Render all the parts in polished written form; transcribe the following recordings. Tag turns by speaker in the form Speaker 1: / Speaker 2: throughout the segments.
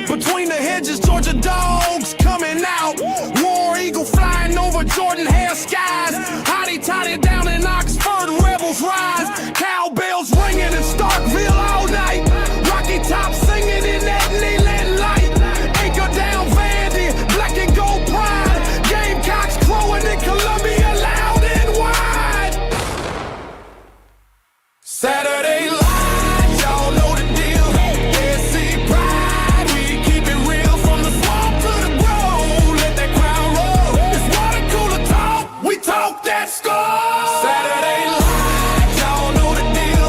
Speaker 1: Between the hedges, Georgia dogs coming out. War Eagle flying over Jordan hair skies. Hottie toddy down in Oxford, rebels rise. Cowbells ringing in Starkville all night. Rocky Top singing in that Leland light. Anchor down Vandy, black and gold pride. Gamecocks crowing in Columbia loud and wide. Saturday light, y'all know the deal. SC pride, we keep it real from the swamp to the grove. Let that crowd roll. It's water cooler talk, we talk that score. Saturday light, y'all know the deal.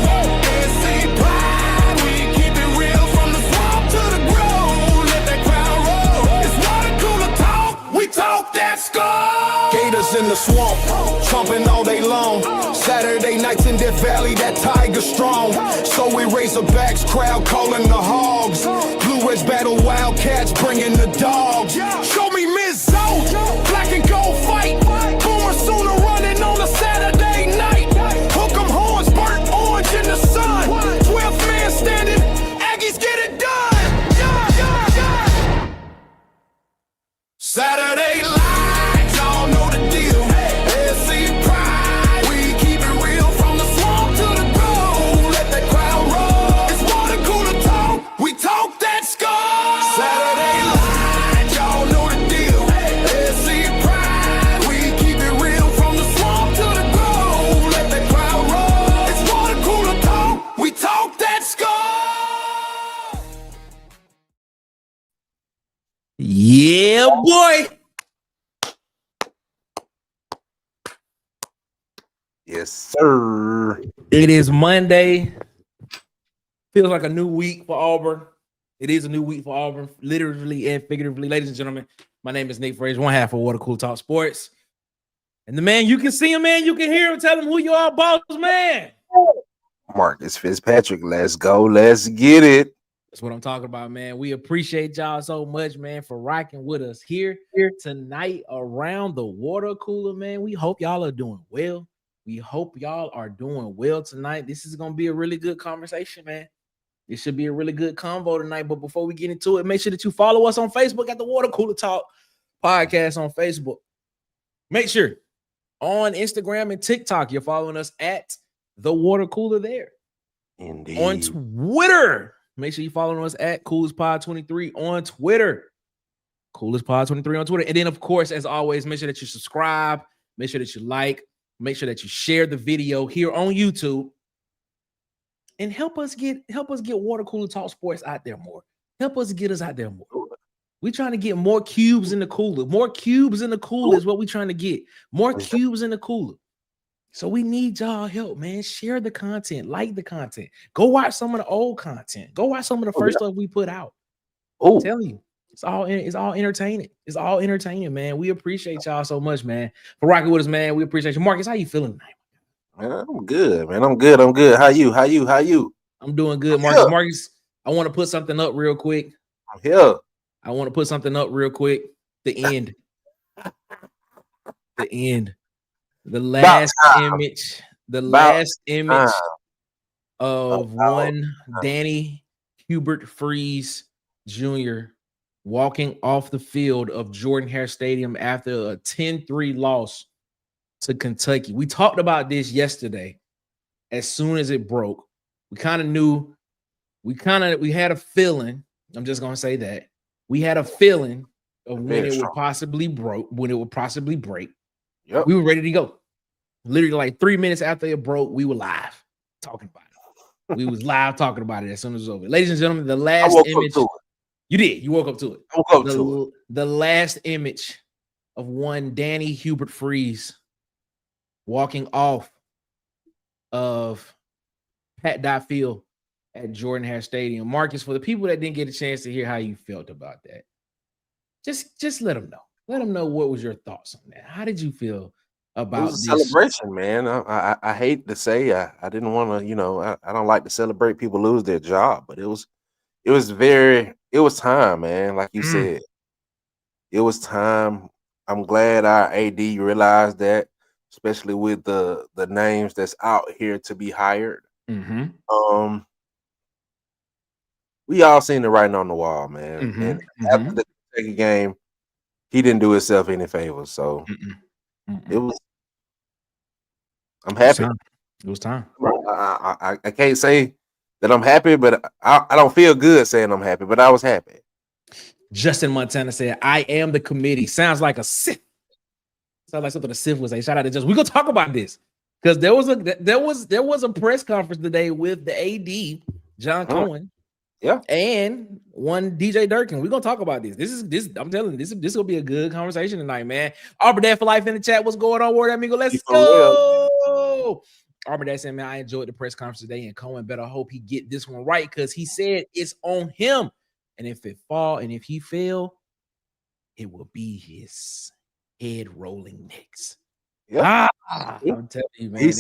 Speaker 1: SC pride, we keep it real from the swamp to the grove. Let that crowd roll. It's water cooler talk, we talk that score. Gators in the swamp, trumping all day long. Saturday nights in Death Valley, that tiger strong. So we Razorbacks, crowd calling the hogs. Blue Ridge battle Wildcats, bringing the dogs. Show me Miss Zoe, black and gold fight. Boomer sooner running on a Saturday night. Hook 'em horns, burnt orange in the sun. 12th man standing, Aggies get it done. Saturday light, y'all know the deal. SC pride, we keep it real from the swamp to the grove. Let that crowd roll. It's water cooler talk, we talk that score. Saturday light, y'all know the deal. SC pride, we keep it real from the swamp to the grove. Let that crowd roll. It's water cooler talk, we talk that score.
Speaker 2: Yeah, boy.
Speaker 3: Yes, sir.
Speaker 2: It is Monday. Feels like a new week for Auburn. It is a new week for Auburn, literally and figuratively. Ladies and gentlemen, my name is Nick Frazier, one half of Water Cool Talk Sports. And the man, you can see him, man. You can hear him. Tell him who you are, boss man.
Speaker 3: Marcus Fitzpatrick, let's go. Let's get it.
Speaker 2: That's what I'm talking about, man. We appreciate y'all so much, man, for rocking with us here tonight around the water cooler, man. We hope y'all are doing well. We hope y'all are doing well tonight. This is going to be a really good conversation, man. It should be a really good convo tonight. But before we get into it, make sure that you follow us on Facebook at the Water Cooler Talk Podcast on Facebook. Make sure on Instagram and TikTok, you're following us at the Water Cooler there.
Speaker 3: Indeed.
Speaker 2: On Twitter, make sure you follow us at CoolestPod23 on Twitter. CoolestPod23 on Twitter. And then, of course, as always, make sure that you subscribe. Make sure that you like. Make sure that you share the video here on YouTube. And help us get Water Cooler Talk Sports out there more. Help us get us out there more. We're trying to get more cubes in the cooler. More cubes in the cooler is what we're trying to get. More cubes in the cooler. So we need y'all help, man. Share the content, like the content. Go watch some of the old content. Go watch some of the first stuff we put out. I'm telling you, it's all entertaining. It's all entertaining, man. We appreciate y'all so much, man, for rocking with us, man. We appreciate you. Marcus, how you feeling tonight?
Speaker 3: Man, I'm good, man. I'm good. How you?
Speaker 2: I'm doing good, Marcus.
Speaker 3: Yeah.
Speaker 2: Marcus, I want to put something up real quick.
Speaker 3: I'm here.
Speaker 2: I want to put something up real quick. The end. The end. The last image. The last image of one Danny Hubert Freeze Jr. walking off the field of Jordan Hare Stadium after a 10-3 loss to Kentucky. We talked about this yesterday. As soon as it broke, we kind of knew. We had a feeling. I'm just gonna say that we had a feeling of when it would possibly break.
Speaker 3: Yep.
Speaker 2: We were ready to go. Literally, like 3 minutes after it broke, we were live talking about it. We was live talking about it as soon as it was over. Ladies and gentlemen, the last image. You did. You woke up to it.
Speaker 3: I woke up to it.
Speaker 2: The last image of one Danny Hubert Freeze walking off of Pat Dot Field at Jordan Hare Stadium. Marcus, for the people that didn't get a chance to hear how you felt about that, just let them know. Let them know what was your thoughts on that. How did you feel
Speaker 3: It was
Speaker 2: about
Speaker 3: a
Speaker 2: this?
Speaker 3: celebration, man. I hate to say I didn't want to, I don't like to celebrate people lose their job, but it was time, man. Like you said, it was time. I'm glad our AD realized that, especially with the names that's out here to be hired.
Speaker 2: Mm-hmm.
Speaker 3: We all seen the writing on the wall, man.
Speaker 2: Mm-hmm.
Speaker 3: And
Speaker 2: Mm-hmm.
Speaker 3: after the second game, he didn't do himself any favors. So it was. I'm
Speaker 2: It was
Speaker 3: happy.
Speaker 2: time. It was time.
Speaker 3: I can't say that I'm happy, but I don't feel good saying I'm happy. But I was happy.
Speaker 2: Justin Montana said, "I am the committee." Sounds like a Sith. Sounds like something a Sith would say. Shout out to Justin. We're gonna talk about this because there was a press conference today with the AD, John Cohen.
Speaker 3: Yeah.
Speaker 2: And one DJ Durkin. We're gonna talk about this. This I'm telling you, this will be a good conversation tonight, man. Auburn Dad for life in the chat. What's going on, word amigo? Let's go. Auburn Dad said, man, I enjoyed the press conference today, and Cohen better hope he get this one right because he said it's on him. And if it fall and if he fail, it will be his head rolling next.
Speaker 3: Yeah.
Speaker 2: I'm telling you, man.
Speaker 3: He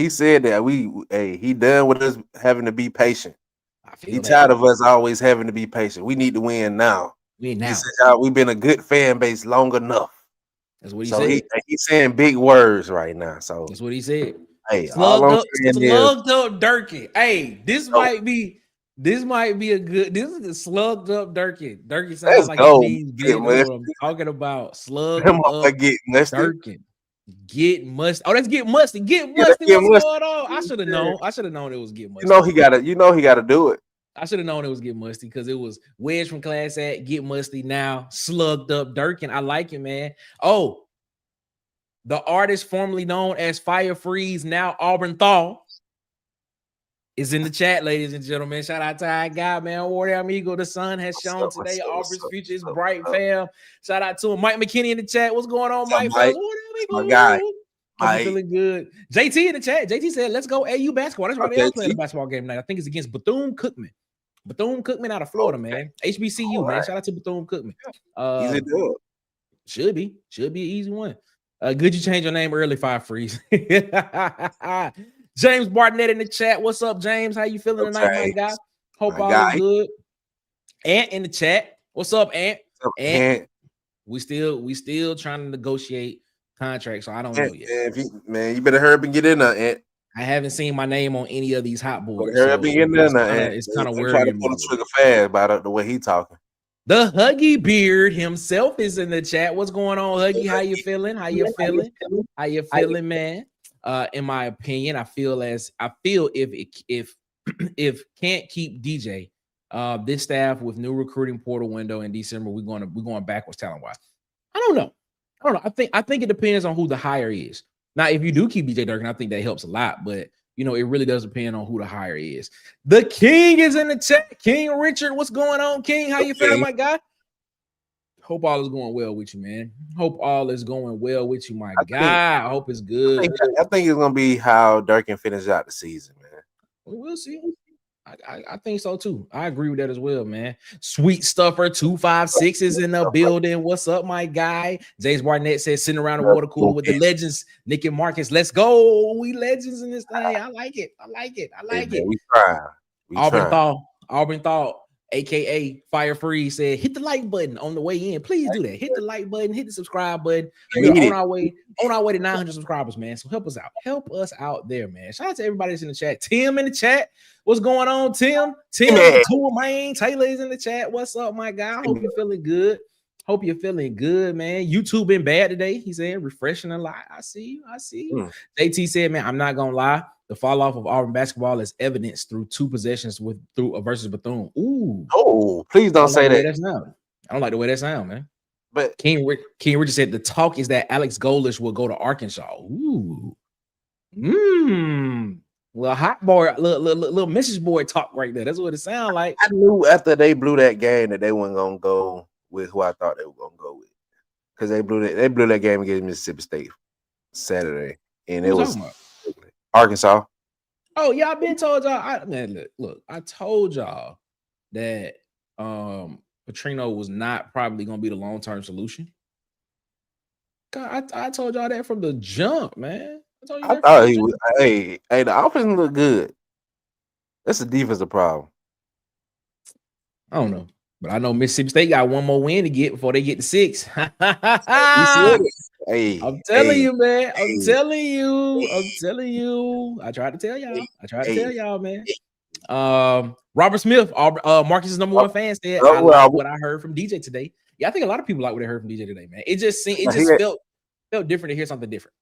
Speaker 3: said that he done with us having to be patient. He tired of us always having to be patient. We need to win now. He said, we've been a good fan base long enough.
Speaker 2: That's what he said.
Speaker 3: He's saying big words right now. So
Speaker 2: that's what he said.
Speaker 3: Hey,
Speaker 2: slugged up Durkin. Hey, this might be a good. This is a slugged up Durkin. Durkin sounds like he means big. I'm talking about slugged up Durkin. Get musty. Oh, that's get musty. Get musty. What's going on? I should have known. I should have known it was get musty.
Speaker 3: He gotta do it.
Speaker 2: I should have known it was get musty because it was Wedge from Class Act, get musty now, slugged up Durkin. I like it, man. Oh, the artist formerly known as Fire Freeze, now Auburn Thaw, is in the chat, ladies and gentlemen. Shout out to our guy, man. Warrior Amigo. The sun has shone today. Auburn's future is bright, fam. Shout out to him. Mike McKinney in the chat. What's going on, Mike?
Speaker 3: Warrior Amigo. My guy.
Speaker 2: I'm feeling good. JT in the chat. JT said, let's go AU basketball. That's right. They are playing a basketball game tonight. I think it's against Bethune-Cookman. Bethune-Cookman out of Florida, man. HBCU, man. Shout out to Bethune-Cookman.
Speaker 3: Easy do it.
Speaker 2: Should be an easy one. Good you change your name early, Fire Freeze. James Barnett in the chat. What's up, James? How you feeling tonight, my guy? Hope all is good. Ant in the chat. What's up, Ant? Ant. We still trying to negotiate contracts, so I don't know yet.
Speaker 3: You better hurry up and get in there, Ant.
Speaker 2: I haven't seen my name on any of these hot boards.
Speaker 3: Hurry up and get in there.
Speaker 2: It's kind of weird.
Speaker 3: Trying to pull the trigger fast about the way he talking.
Speaker 2: The Huggy Beard himself is in the chat. What's going on, Huggy? How you feeling? How you feeling, man? In my opinion, I feel if can't keep DJ, this staff with new recruiting portal window in December, we're going backwards talent wise. I don't know. I think it depends on who the hire is. Now, if you do keep DJ Durkin, I think that helps a lot, but it really does depend on who the hire is. The King is in the chat. King Richard, what's going on, King? How you feeling, my guy? Hope all is going well with you, man. Hope all is going well with you, my guy. I hope it's good.
Speaker 3: I think it's gonna be how Durkin finishes out the season, man.
Speaker 2: We'll see. I think so too. I agree with that as well, man. Sweet Stuffer 256 is in the building. What's up, my guy? James Barnett says sitting around the water cooler with the legends, Nick and Marcus. Let's go. We legends in this thing. I like it.
Speaker 3: We try.
Speaker 2: Auburn Thaw, aka Fire Freeze, said hit the like button on the way in. Please do that. Hit the like button, hit the subscribe button. We're on our way to 900 subscribers, man. So help us out. Help us out there, man. Shout out to everybody that's in the chat. Tim in the chat. What's going on, Tim? Tour man. Taylor is in the chat. What's up, my guy? Hope you're feeling good. Man. YouTube been bad today. He said refreshing a lot. I see you. JT said, man, I'm not gonna lie. The fall off of Auburn basketball is evidenced through two possessions versus Bethune. Ooh.
Speaker 3: Oh, please don't say that.
Speaker 2: I don't like the way that sound, man.
Speaker 3: But
Speaker 2: King Richard said the talk is that Alex Golish will go to Arkansas. Ooh. Little hot boy, little Mrs. Boy talk right there. That's what it sounds like.
Speaker 3: I knew after they blew that game that they weren't gonna go with who I thought they were gonna go with, because they blew that game against Mississippi State Saturday. and it was Arkansas.
Speaker 2: Oh yeah, I've been told y'all. Look, I told y'all that Petrino was not probably going to be the long-term solution. God, I told y'all that from the jump, man.
Speaker 3: I thought he was. Hey, the offense looked good. That's a defensive problem.
Speaker 2: I don't know, but I know Mississippi State got one more win to get before they get to 6.
Speaker 3: Hey,
Speaker 2: I'm telling you, man. I'm telling you. I tried to tell y'all. Man. Robert Smith, Marcus's number one fan, said, "I like what I heard from DJ today." Yeah, I think a lot of people like what they heard from DJ today, man. It just felt different to hear something different.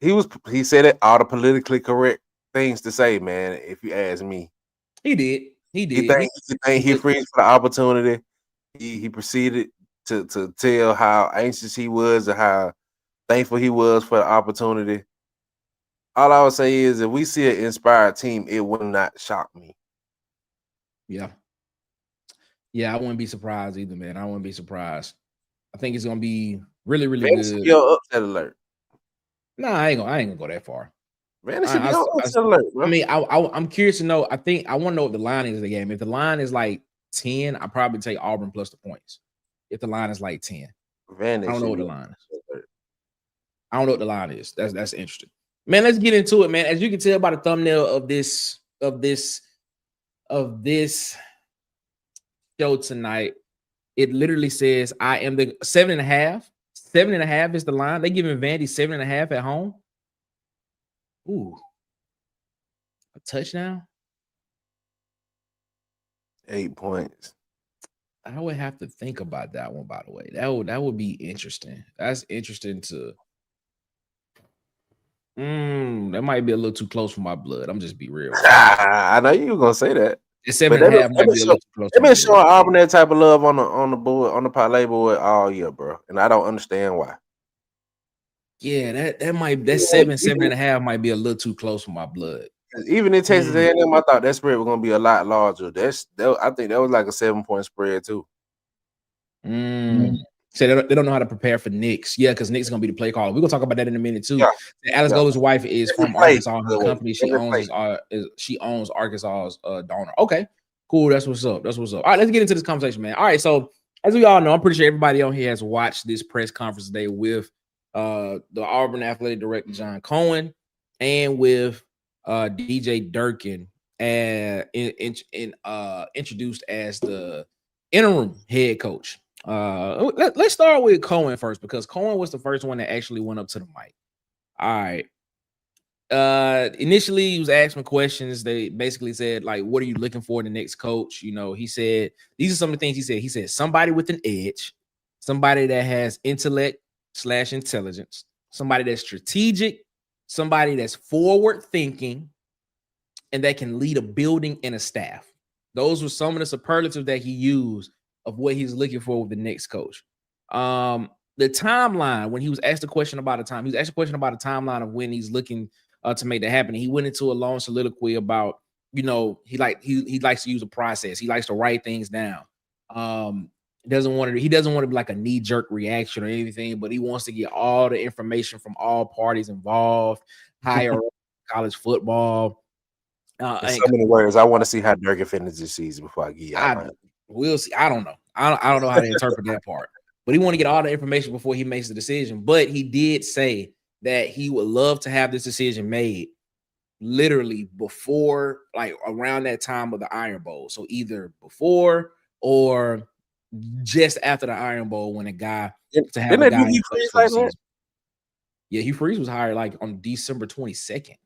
Speaker 3: He said it all the politically correct things to say, man. If you ask me,
Speaker 2: he did. He
Speaker 3: thanked Hugh Freeze for the opportunity. He proceeded to tell how anxious he was and how thankful he was for the opportunity. All I would say is, if we see an inspired team, it would not shock me.
Speaker 2: Yeah, I wouldn't be surprised either, man. I wouldn't be surprised. I think it's gonna be really, really good.
Speaker 3: Your upset alert.
Speaker 2: Nah, I ain't gonna go that far.
Speaker 3: Man, it should be upset alert, bro.
Speaker 2: I mean, I'm curious to know. I want to know what the line is of the game. If the line is like 10, I probably take Auburn plus the points. If the line is like 10,
Speaker 3: man,
Speaker 2: I don't know what the line is. I don't know what the line is. That's interesting, man. Let's get into it, man. As you can tell by the thumbnail of this show tonight, it literally says, "I am the 7.5." 7.5 is the line. They giving Vandy 7.5 at home. Ooh, a touchdown.
Speaker 3: 8 points.
Speaker 2: I would have to think about that one, by the way. That would be interesting. That's interesting to. That might be a little too close for my blood. I'm just be real.
Speaker 3: I know you were gonna say that.
Speaker 2: 7.5 might be a little too close.
Speaker 3: They've been showing Auburn that type of love on the board, on the parlay board all year, bro, and I don't understand why.
Speaker 2: Yeah, that 7.5 might be a little too close for my blood.
Speaker 3: Even in Texas A&M, I thought that spread was gonna be a lot larger. I think that was like a 7-point spread too.
Speaker 2: So they don't know how to prepare for Knicks. Yeah, because Knicks is gonna be the play caller. We're gonna talk about that in a minute too.
Speaker 3: Yeah.
Speaker 2: Alex Golden's wife is from Arkansas. Her company she owns Arkansas's donor. Okay, cool. That's what's up. All right, let's get into this conversation, man. All right, so as we all know, I'm pretty sure everybody on here has watched this press conference today with the Auburn athletic director John Cohen and with DJ Durkin introduced as the interim head coach. Let's start with Cohen first, because Cohen was the first one that actually went up to the mic. All right. Initially he was asking questions. They basically said, like, what are you looking for in the next coach? You know, he said, these are some of the things he said. He said, somebody with an edge, somebody that has intellect/intelligence, somebody that's strategic, somebody that's forward thinking, and that can lead a building and a staff. Those were some of the superlatives that he used of what he's looking for with the next coach. The timeline, when he was asked a question about a timeline of when he's looking to make that happen. He went into a long soliloquy about, you know, he likes to use a process. He likes to write things down. He doesn't want to be like a knee-jerk reaction or anything, but he wants to get all the information from all parties involved, higher college football.
Speaker 3: In so many words, I want to see how Durkin finishes this season before I get out.
Speaker 2: We'll see. I don't know. I don't know how to interpret that part, but he want to get all the information before he makes the decision. But he did say that he would love to have this decision made literally before, like around that time of the Iron Bowl. So either before or just after the Iron Bowl, when a guy to have a guy. Yeah, Hugh Freeze was hired like on December 22nd.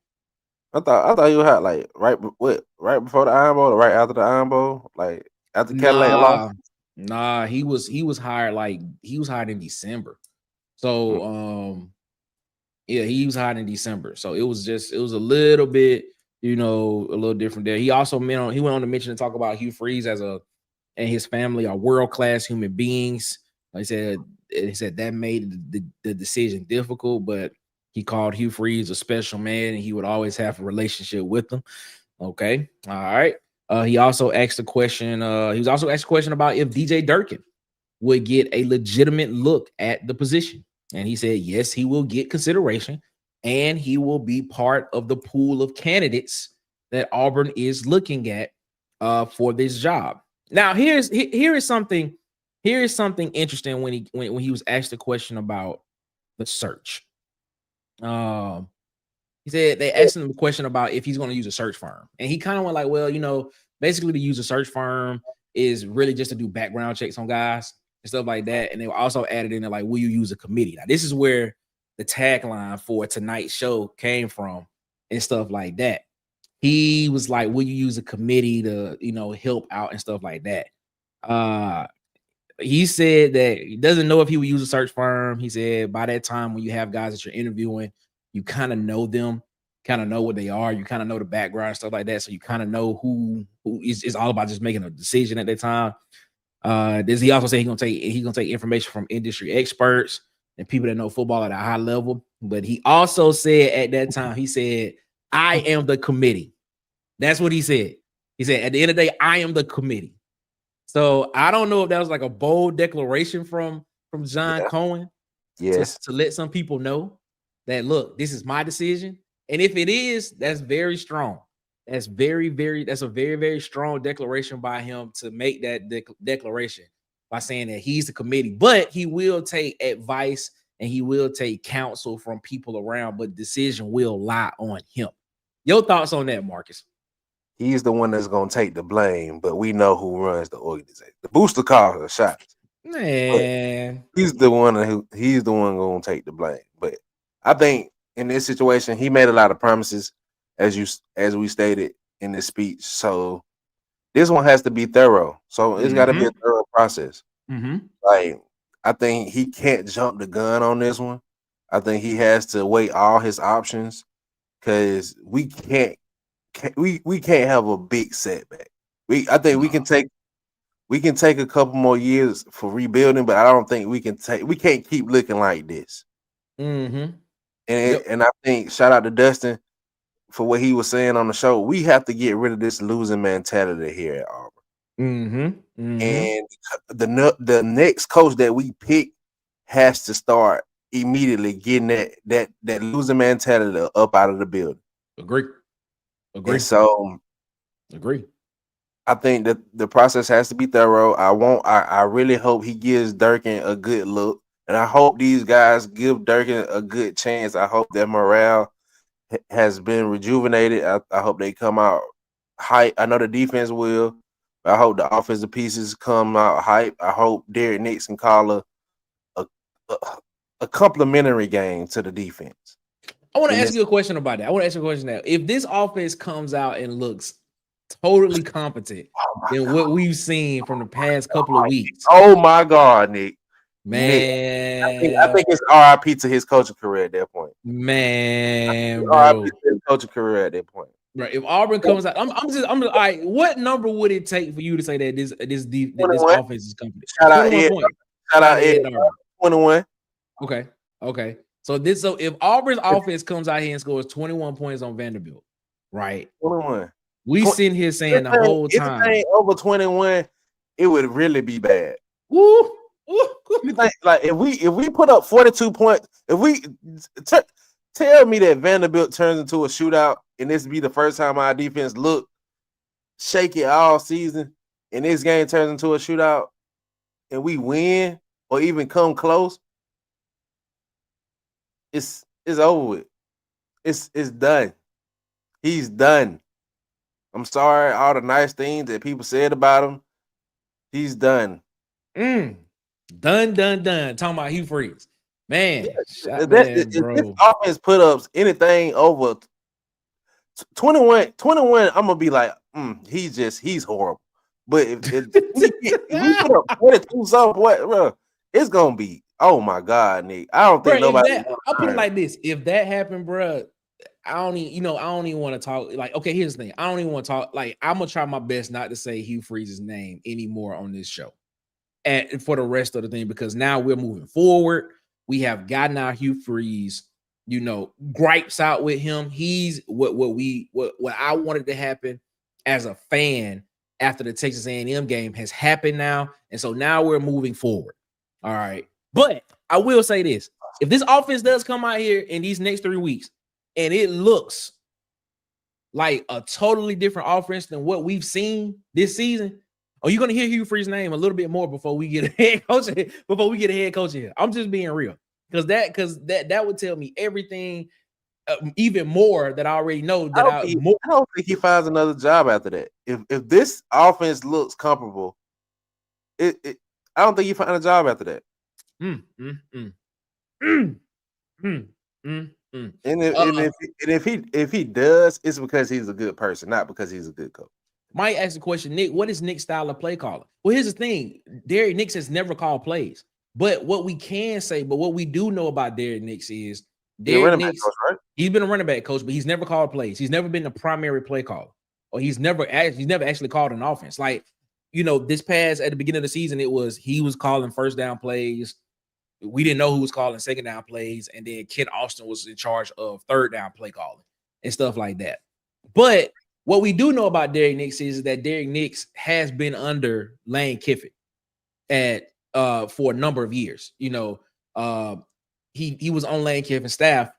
Speaker 3: I thought you had like right before the Iron Bowl or right after the Iron Bowl, like after Cadillac lost.
Speaker 2: Nah, he was hired in December. So yeah, he was hired in December. So it was a little bit, you know, a little different there. He also went on to mention and talk about Hugh Freeze and his family are world-class human beings. He said that made the decision difficult, but he called Hugh Freeze a special man, and he would always have a relationship with them. Okay, all right. He also asked a question. He was also asked a question about if DJ Durkin would get a legitimate look at the position, and he said yes, he will get consideration. and he will be part of the pool of candidates that Auburn is looking at for this job. Now, here is something interesting when he was asked the question about the search. He said they asked him a question about if he's going to use a search firm, and he kind of went like, well, basically to use a search firm is really just to do background checks on guys and stuff like that. And they were also added in there like, will you use a committee? Now, this is where the tagline for tonight's show came from and stuff like that. He was like, will you use a committee to, help out and stuff like that? He said that he doesn't know if he would use a search firm. He said by that time when you have guys that you're interviewing, you kind of know them, kind of know what they are. You kind of know the background and stuff like that. So you kind of know who is all about just making a decision at that time. He also said he's gonna take information from industry experts and people that know football at a high level. But he also said at that time, he said, I am the committee. That's what he said. He said, at the end of the day, I am the committee. So I don't know if that was like a bold declaration from John Cohen.
Speaker 3: Yes.
Speaker 2: To let some people know that, look, this is my decision. And if it is, that's very strong. That's a very, very strong declaration by him to make that declaration by saying that he's the committee, but he will take advice and he will take counsel from people around, but decision will lie on him. Your thoughts on that, Marcus?
Speaker 3: He's the one that's going to take the blame, but we know who runs the organization. The booster calls the shots.
Speaker 2: Man,
Speaker 3: but he's the one going to take the blame. But I think in this situation, he made a lot of promises, as we stated in this speech. So this one has to be thorough. So it's got to be a thorough process. Like, I think he can't jump the gun on this one. I think he has to weigh all his options because we can't have a big setback. I think we can take a couple more years for rebuilding, but I don't think we can't keep looking like this. And I think shout out to Dustin for what he was saying on the show. We have to get rid of this losing mentality here at Auburn. And the next coach that we pick has to start immediately getting that losing mentality up out of the building.
Speaker 2: Agree.
Speaker 3: And so
Speaker 2: agree.
Speaker 3: I think that the process has to be thorough. I really hope he gives Durkin a good look, and I hope these guys give Durkin a good chance. I hope their morale has been rejuvenated. I hope they come out hype. I know the defense will. I hope the offensive pieces come out hype. I hope Derek Nix can call a complimentary game to the defense.
Speaker 2: I want to ask you a question about that. I want to ask you a question now. If this offense comes out and looks totally competent than what we've seen from the past couple of weeks.
Speaker 3: Oh my God, Nick.
Speaker 2: Man.
Speaker 3: Nick, I think it's RIP to his coaching career at that point.
Speaker 2: Man,
Speaker 3: RIP to his coaching career at that point.
Speaker 2: Right. If Auburn comes out, I'm all right. What number would it take for you to say that this offense is competent?
Speaker 3: Shout out Ed. 21.
Speaker 2: Okay. So if Auburn's offense comes out here and scores 21 points on Vanderbilt, right?
Speaker 3: 21.
Speaker 2: We sitting here saying the whole time.
Speaker 3: If it ain't over 21, it would really be bad.
Speaker 2: Woo.
Speaker 3: Like if we put up 42 points, if we tell me that Vanderbilt turns into a shootout and this be the first time our defense look shaky all season, and this game turns into a shootout and we win or even come close, it's over with. It's done. He's done. I'm sorry, all the nice things that people said about him. He's done.
Speaker 2: Done. Talking about Hugh Freeze. Man,
Speaker 3: if this offense put up anything over 21, I'm gonna be like, he's horrible. But if we put up 22 something, bro, it's gonna be, oh my God, Nick. I don't think nobody.
Speaker 2: I'll put it like this: if that happened, bro, I don't even want to talk. Like, okay, here's the thing: I don't even want to talk. Like, I'm gonna try my best not to say Hugh Freeze's name anymore on this show, and for the rest of the thing, because now we're moving forward. We have gotten our Hugh Freeze, gripes out with him. He's what I wanted to happen as a fan after the Texas A&M game has happened now, and so now we're moving forward. All right, but I will say this: if this offense does come out here in these next 3 weeks and it looks like a totally different offense than what we've seen this season, you're gonna hear Hugh Freeze's name a little bit more before we get a head coach. Before we get a head coach here, I'm just being real because that would tell me everything, even more that I already know. I
Speaker 3: don't think he finds another job after that. If this offense looks comparable, I don't think he finds a job after that. And if he does, it's because he's a good person, not because he's a good coach.
Speaker 2: Might ask the question, Nick, what is Nick's style of play calling? Well, here's the thing. Derek Nix has never called plays. But what we do know about Derek Nix is Derek Nix, coach, right? He's been a running back coach, but he's never called plays. He's never been the primary play caller, or he's never actually called an offense. Like, this past at the beginning of the season, he was calling first down plays. We didn't know who was calling second down plays, and then Ken Austin was in charge of third down play calling and stuff like that. But what we do know about Derek Nix is that Derek Nix has been under Lane Kiffin for a number of years. He was on Lane Kiffin's staff.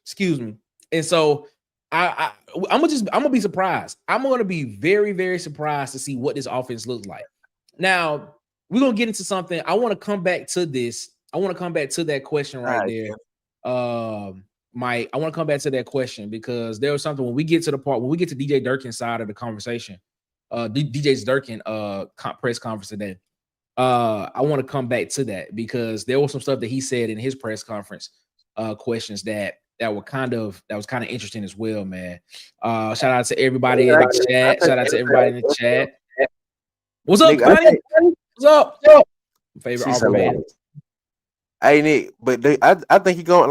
Speaker 2: Excuse me. And so I'm gonna be surprised. I'm gonna be very, very surprised to see what this offense looks like. Now we're gonna get into something. I want to come back to this. I want to come back to that question right there. Mike, I want to come back to that question because there was something when we get to DJ Durkin's side of the conversation, DJ Durkin press conference today. I want to come back to that because there was some stuff that he said in his press conference questions that was kind of interesting as well, man. Shout out to everybody in the chat. Shout out to everybody in the chat. What's up, buddy? What's up? Favorite Auburn man.
Speaker 3: Hey Nick, but I think he going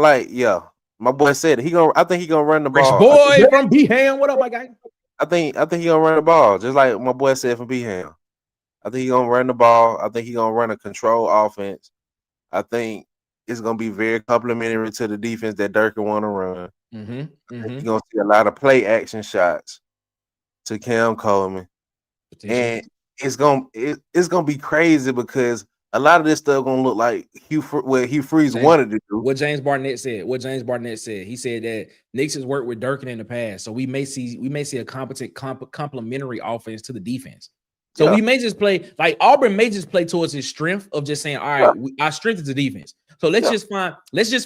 Speaker 3: my boy said I think he gonna run the ball.
Speaker 2: Boy from B-Ham. What up, my guy?
Speaker 3: I think he gonna run the ball, just like my boy said from B-Ham. I think he gonna run the ball. I think he gonna run a control offense. I think it's gonna be very complimentary to the defense that Durkin want to run. You're gonna see a lot of play action shots to Cam Coleman, and it's gonna be crazy because a lot of this stuff gonna look like Hugh Freeze wanted to do.
Speaker 2: What James Barnett said. He said that Nix has worked with Durkin in the past, so we may see a competent complementary offense to the defense. So we may just play like Auburn may just play towards his strength of just saying, all right, our strength is the defense. So let's just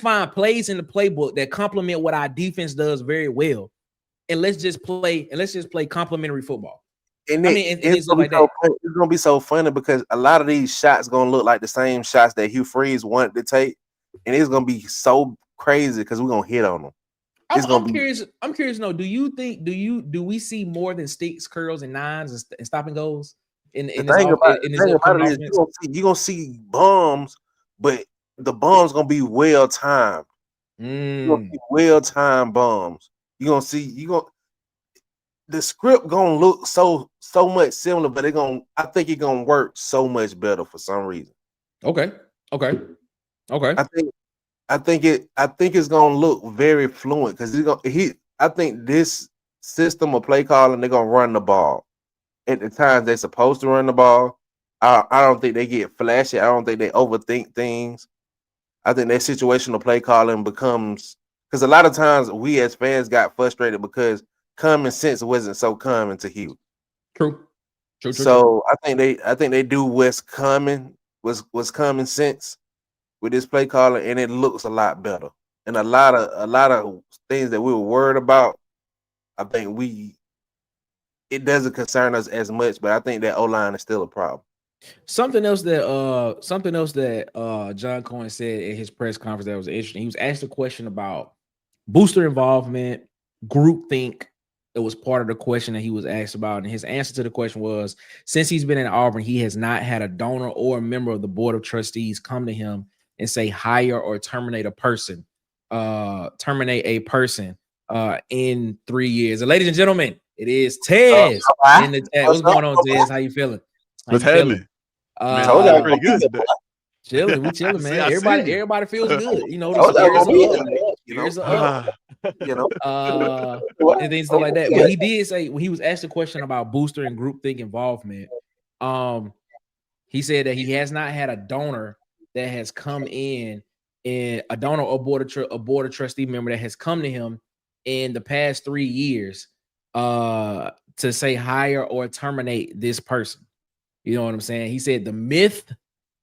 Speaker 2: find plays in the playbook that complement what our defense does very well, and let's just play complementary football.
Speaker 3: And it's gonna be so funny because a lot of these shots gonna look like the same shots that Hugh Freeze wanted to take, and it's gonna be so crazy because we're gonna hit on them. I'm
Speaker 2: curious. No, do we see more than sticks, curls, and nines and stop and goes in this offense?
Speaker 3: You're gonna see bombs, but the bombs gonna be well timed. Well timed bombs. The script gonna look so much similar, but I think it's gonna work so much better for some reason.
Speaker 2: Okay.
Speaker 3: I think it's gonna look very fluent because I think this system of play calling, they're gonna run the ball at the times they're supposed to run the ball. I don't think they get flashy. I don't think they overthink things. I think that situational play calling becomes because a lot of times we as fans got frustrated because common sense wasn't so common to Hugh.
Speaker 2: True.
Speaker 3: So I think they do what's common sense with this play calling, and it looks a lot better. And a lot of things that we were worried about, I think it doesn't concern us as much, but I think that O-line is still a problem.
Speaker 2: Something else that John Cohen said in his press conference that was interesting. He was asked a question about booster involvement, groupthink. It was part of the question that he was asked about, and his answer to the question was, since he's been in Auburn, he has not had a donor or a member of the board of trustees come to him and say hire or terminate a person in 3 years. And ladies and gentlemen, it is Tez in the chat. What's going on, Tez? How you feeling?
Speaker 4: What's happening?
Speaker 2: Pretty good today. We chilling, man. Everybody feels good. Here's up. And things like that. But he did say when he was asked a question about booster and groupthink involvement, he said that he has not had a donor that has come in and a donor or board of trustee member that has come to him in the past 3 years to say hire or terminate this person. You know what I'm saying? He said the myth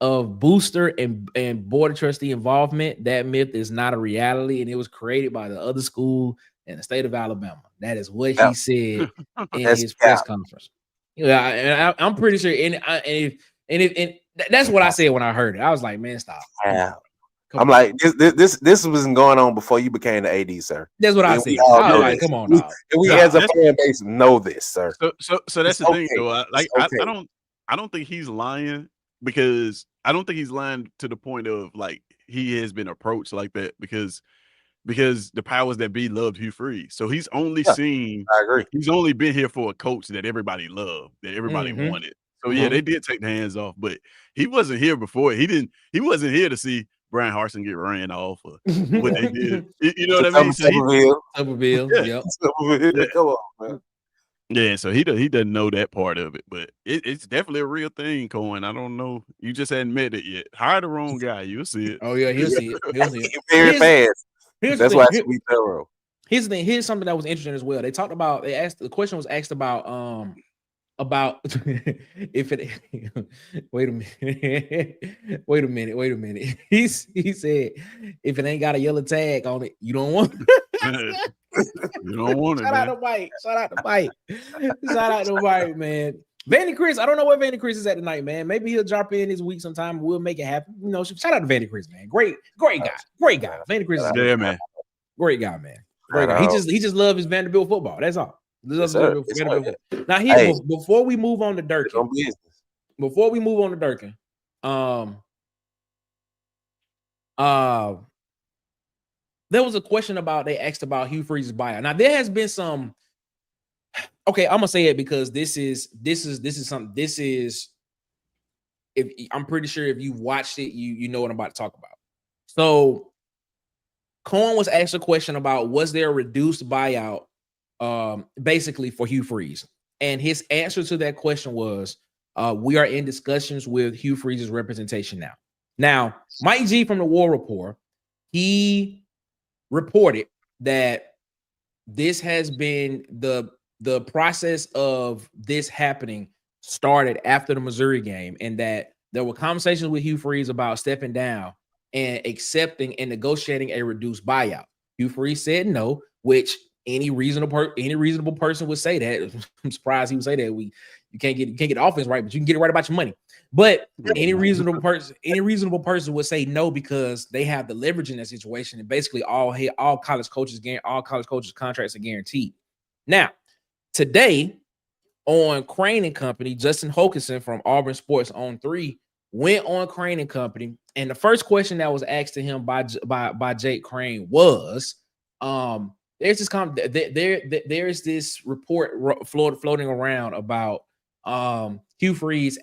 Speaker 2: of booster and board of trustee involvement, that myth is not a reality, and it was created by the other school in the state of Alabama. That is what he said in his press conference. Yeah, I'm pretty sure. And that's what I said when I heard it. I was like, man, stop.
Speaker 3: Yeah. I'm like, this wasn't going on before you became the AD, sir.
Speaker 2: That's what I said. I was like, come on, dog.
Speaker 3: And we as a fan base know this, sir.
Speaker 4: So that's the thing, though. I don't think he's lying, because I don't think he's lying to the point of like he has been approached like that because the powers that be loved Hugh Freeze. So he's only seen.
Speaker 3: I agree.
Speaker 4: He's only been here for a coach that everybody loved, that everybody wanted. So yeah, they did take the hands off, but he wasn't here before. He wasn't here to see Brian Harsin get ran off or what they did. You know what I mean?
Speaker 2: Tuberville. Yeah.
Speaker 3: Come on, man.
Speaker 4: Yeah, so he doesn't know that part of it, but it's definitely a real thing, Cohen. I don't know. You just hadn't met it yet. Hire the wrong guy. You'll see it.
Speaker 2: Oh, yeah, he'll see it.
Speaker 3: Very fast. That's why it's sweet thorough.
Speaker 2: Here's the thing. Here's something that was interesting as well. The question was asked about if it wait a minute. He said if it ain't got a yellow tag on it, you don't want it.
Speaker 4: You don't want it.
Speaker 2: Shout out to Mike, man. Vandy Chris, I don't know where Vandy Chris is at tonight, man. Maybe he'll drop in this week sometime and we'll make it happen. You know, shout out to Vandy Chris, man. Great guy. Vandy Chris is
Speaker 4: man.
Speaker 2: Great guy, man. Great guy. He just loves his Vanderbilt football. That's all. Now here, before we move on to Durkin, there was a question they asked about Hugh Freeze's buyout. Now there has been some. Okay, I'm gonna say it because this is if I'm pretty sure if you watched it, you know what I'm about to talk about. So Cohen was asked a question about was there a reduced buyout basically for Hugh Freeze, and his answer to that question was we are in discussions with Hugh Freeze's representation now Mike G from the War Report, he reported that this has been the process of this happening started after the Missouri game, and that there were conversations with Hugh Freeze about stepping down and accepting and negotiating a reduced buyout. Hugh Freeze said no, which any reasonable person would say that. I'm surprised he would say that. You can't get the offense right, but you can get it right about your money. But any reasonable person would say no because they have the leverage in that situation, and basically all college coaches contracts are guaranteed. Now, today on Crane and Company, Justin Hokanson from Auburn Sports on 3 went on Crane and Company, and the first question that was asked to him by Jake Crane was, there's this report floating around about Hugh Freeze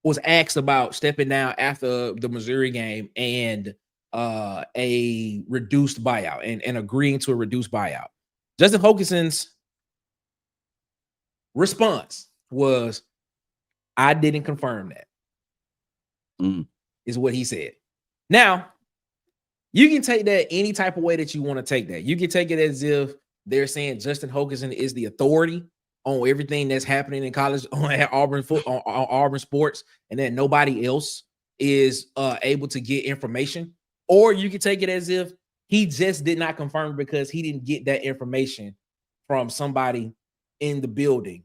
Speaker 2: was asked about stepping down after the Missouri game and a reduced buyout and agreeing to a reduced buyout. Justin Hokason's response was, I didn't confirm that. Is what he said. Now, you can take that any type of way that you want to take that. You can take it as if they're saying Justin Hokanson is the authority on everything that's happening in college at Auburn on Auburn sports, and that nobody else is able to get information. Or you can take it as if he just did not confirm because he didn't get that information from somebody in the building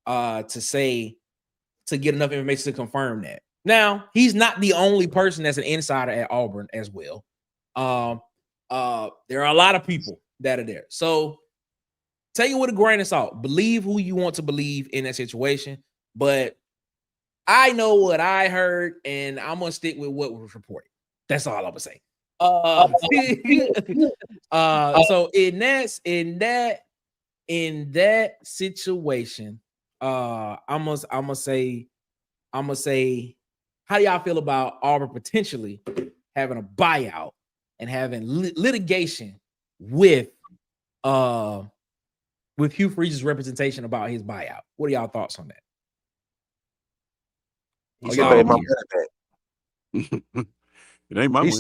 Speaker 2: to get enough information to confirm that. Now, he's not the only person that's an insider at Auburn as well. There are a lot of people that are there. So take it with a grain of salt. Believe who you want to believe in that situation. But I know what I heard, and I'm going to stick with what was reported. That's all I'm going to say. So in that situation, I'm gonna say, how do y'all feel about Auburn potentially having a buyout and having litigation with Hugh Freeze's representation about his buyout? What are y'all thoughts on that?
Speaker 3: He should pay my money back.
Speaker 4: It ain't my money.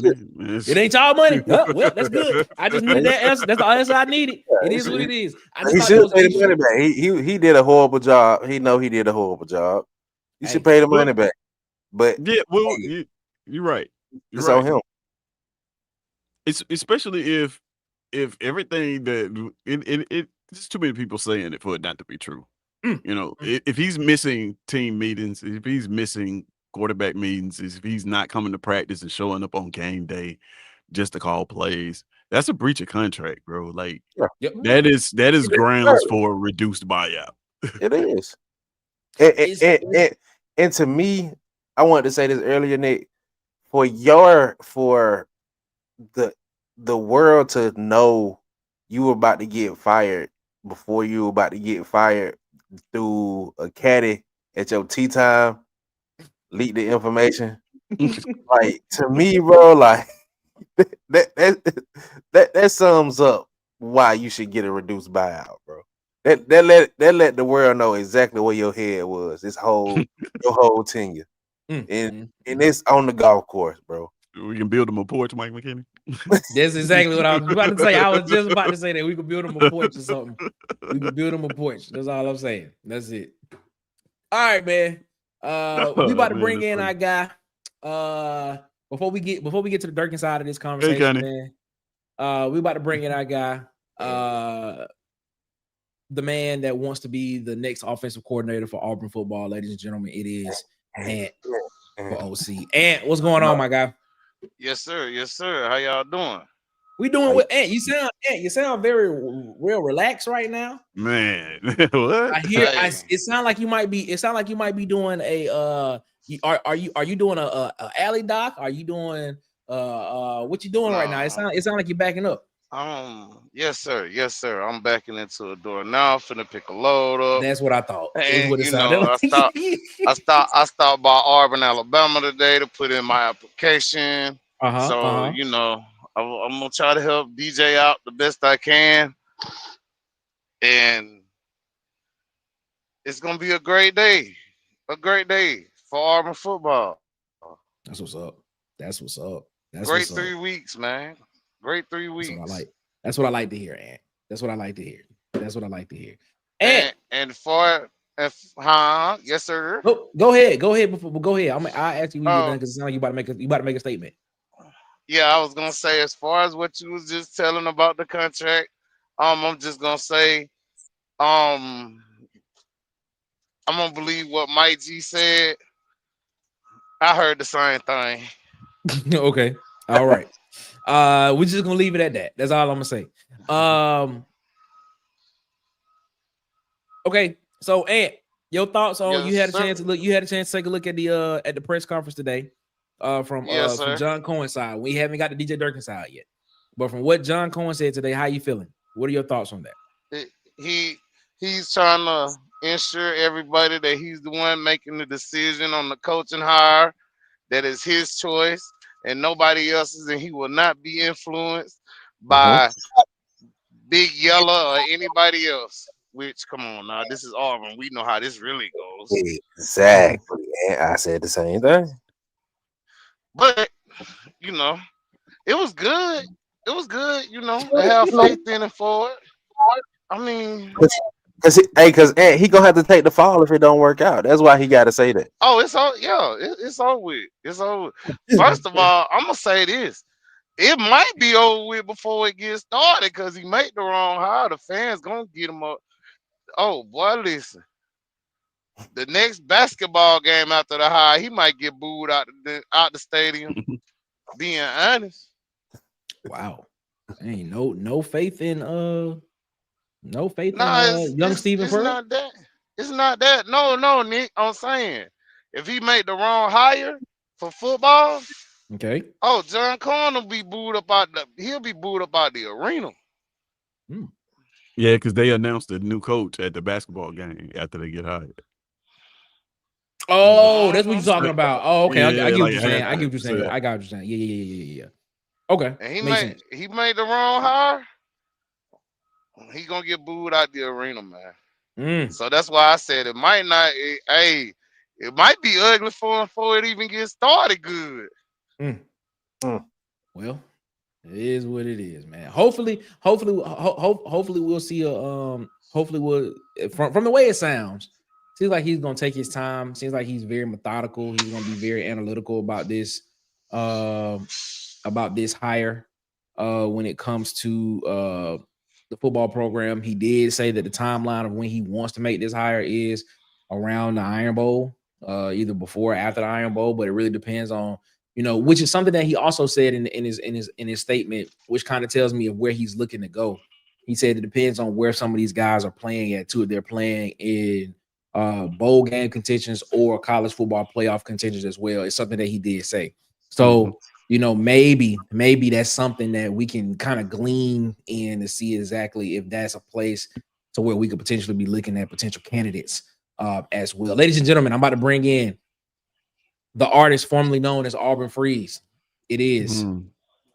Speaker 2: It ain't y'all money. Oh, well, that's good. I just needed that answer. That's the answer I needed. It is what it is.
Speaker 3: He should pay the money back. He did a horrible job. He did a horrible job. You should pay the money back. But
Speaker 4: yeah, well, you're right.
Speaker 3: It's on him.
Speaker 4: It's especially if everything that it's too many people saying it for it not to be true. You know, if he's missing team meetings, if he's missing quarterback meetings, if he's not coming to practice and showing up on game day just to call plays, that's a breach of contract, bro. Like that is grounds for a reduced buyout.
Speaker 3: It is. And to me, I wanted to say this earlier, Nick, for the world to know you were about to get fired before you were about to get fired through a caddy at your tea time, leak the information. Like, to me, bro, like that sums up why you should get a reduced buyout, bro. That let the world know exactly where your head was this your whole tenure. And it's on the golf course, bro.
Speaker 4: We can build him a porch, Mike McKinney.
Speaker 2: That's exactly what I was about to say. I was just about to say that we could build him a porch or something. We could build him a porch. That's all I'm saying. That's it. All right, man. We about to bring in our guy. Before we get to the Durkin side of this conversation, man. We about to bring in our guy. The man that wants to be the next offensive coordinator for Auburn football, ladies and gentlemen. It is Ant for OC. Ant, what's going on, my guy?
Speaker 5: Yes, sir. Yes, sir. How y'all doing?
Speaker 2: We doing with Ant. You sound very real relaxed right now.
Speaker 4: Man, what?
Speaker 2: It sound like you might be doing a are you doing a alley doc? Are you doing what you doing right now? It sound like you're backing up.
Speaker 5: Yes, sir. Yes, sir. I'm backing into a door now. Finna pick a load up.
Speaker 2: That's what I thought.
Speaker 5: And I stopped by Auburn, Alabama today to put in my application. You know, I'm gonna try to help DJ out the best I can, and it's gonna be a great day for Auburn football.
Speaker 2: That's what's up. That's what's up.
Speaker 5: Great 3 weeks, man. Great 3 weeks.
Speaker 2: That's what I like to hear, Ant. That's what I like to hear.
Speaker 5: And for yes, sir.
Speaker 2: Go ahead. Go ahead. I'll ask you when you're done because it sounds like you about to make a statement.
Speaker 5: Yeah, I was gonna say, as far as what you was just telling about the contract, I'm just gonna say, I'm gonna believe what Mike G said. I heard the same thing.
Speaker 2: Okay. All right. We're just gonna leave it at that. That's all I'm gonna say. Okay. So, Ant, your thoughts on you had a chance to take a look at the press conference today from John Cohen's side. We haven't got the DJ Durkin side yet, but from what John Cohen said today, how you feeling? What are your thoughts on that?
Speaker 5: He's trying to ensure everybody that he's the one making the decision on the coaching hire. That is his choice and nobody else's, and he will not be influenced by Big Yellow or anybody else. Which, come on now, this is Auburn. We know how this really goes.
Speaker 3: Exactly. I said the same thing.
Speaker 5: But, you know, it was good. It was good, you know, to have faith in it for it. I mean,
Speaker 3: because he gonna have to take the fall if it don't work out. That's why he got to say that.
Speaker 5: Oh, it's all it's over with. It's over. First of all, I'm gonna say this: it might be over with before it gets started because he made the wrong hire. The fans gonna get him up. Oh boy, listen. The next basketball game after the hire, he might get booed out the stadium. Being honest.
Speaker 2: Wow. Ain't no faith in young Stephen Furtick?
Speaker 5: It's not that. No, Nick. I'm saying if he made the wrong hire for football,
Speaker 2: okay.
Speaker 5: Oh, John Cohen will be booed up he'll be booed up out the arena.
Speaker 4: Yeah, because they announced a new coach at the basketball game after they get hired.
Speaker 2: Oh, that's what you're talking about. Oh, okay.
Speaker 4: Yeah,
Speaker 2: I get what
Speaker 4: like
Speaker 2: you're saying. I get what you're saying. I got what you're saying. Yeah. Okay.
Speaker 5: And he made the wrong hire. He gonna get booed out the arena, man. So that's why I said it might not. It might be ugly for him before it even gets started good.
Speaker 2: Well, it is what it is, man. Hopefully we'll see a hopefully we'll from the way it sounds, seems like he's gonna take his time. Seems like he's very methodical. He's gonna be very analytical about this hire when it comes to the football program. He did say that the timeline of when he wants to make this hire is around the Iron Bowl, either before or after the Iron Bowl, but it really depends on, which is something that he also said in his statement, which kind of tells me of where he's looking to go. He said it depends on where some of these guys are playing at too. If they're playing in bowl game contentions or college football playoff contentions as well. It's something that he did say. So, maybe that's something that we can kind of glean in to see exactly if that's a place to where we could potentially be looking at potential candidates as well. Ladies and gentlemen, I'm about to bring in the artist formerly known as Auburn Freeze. It is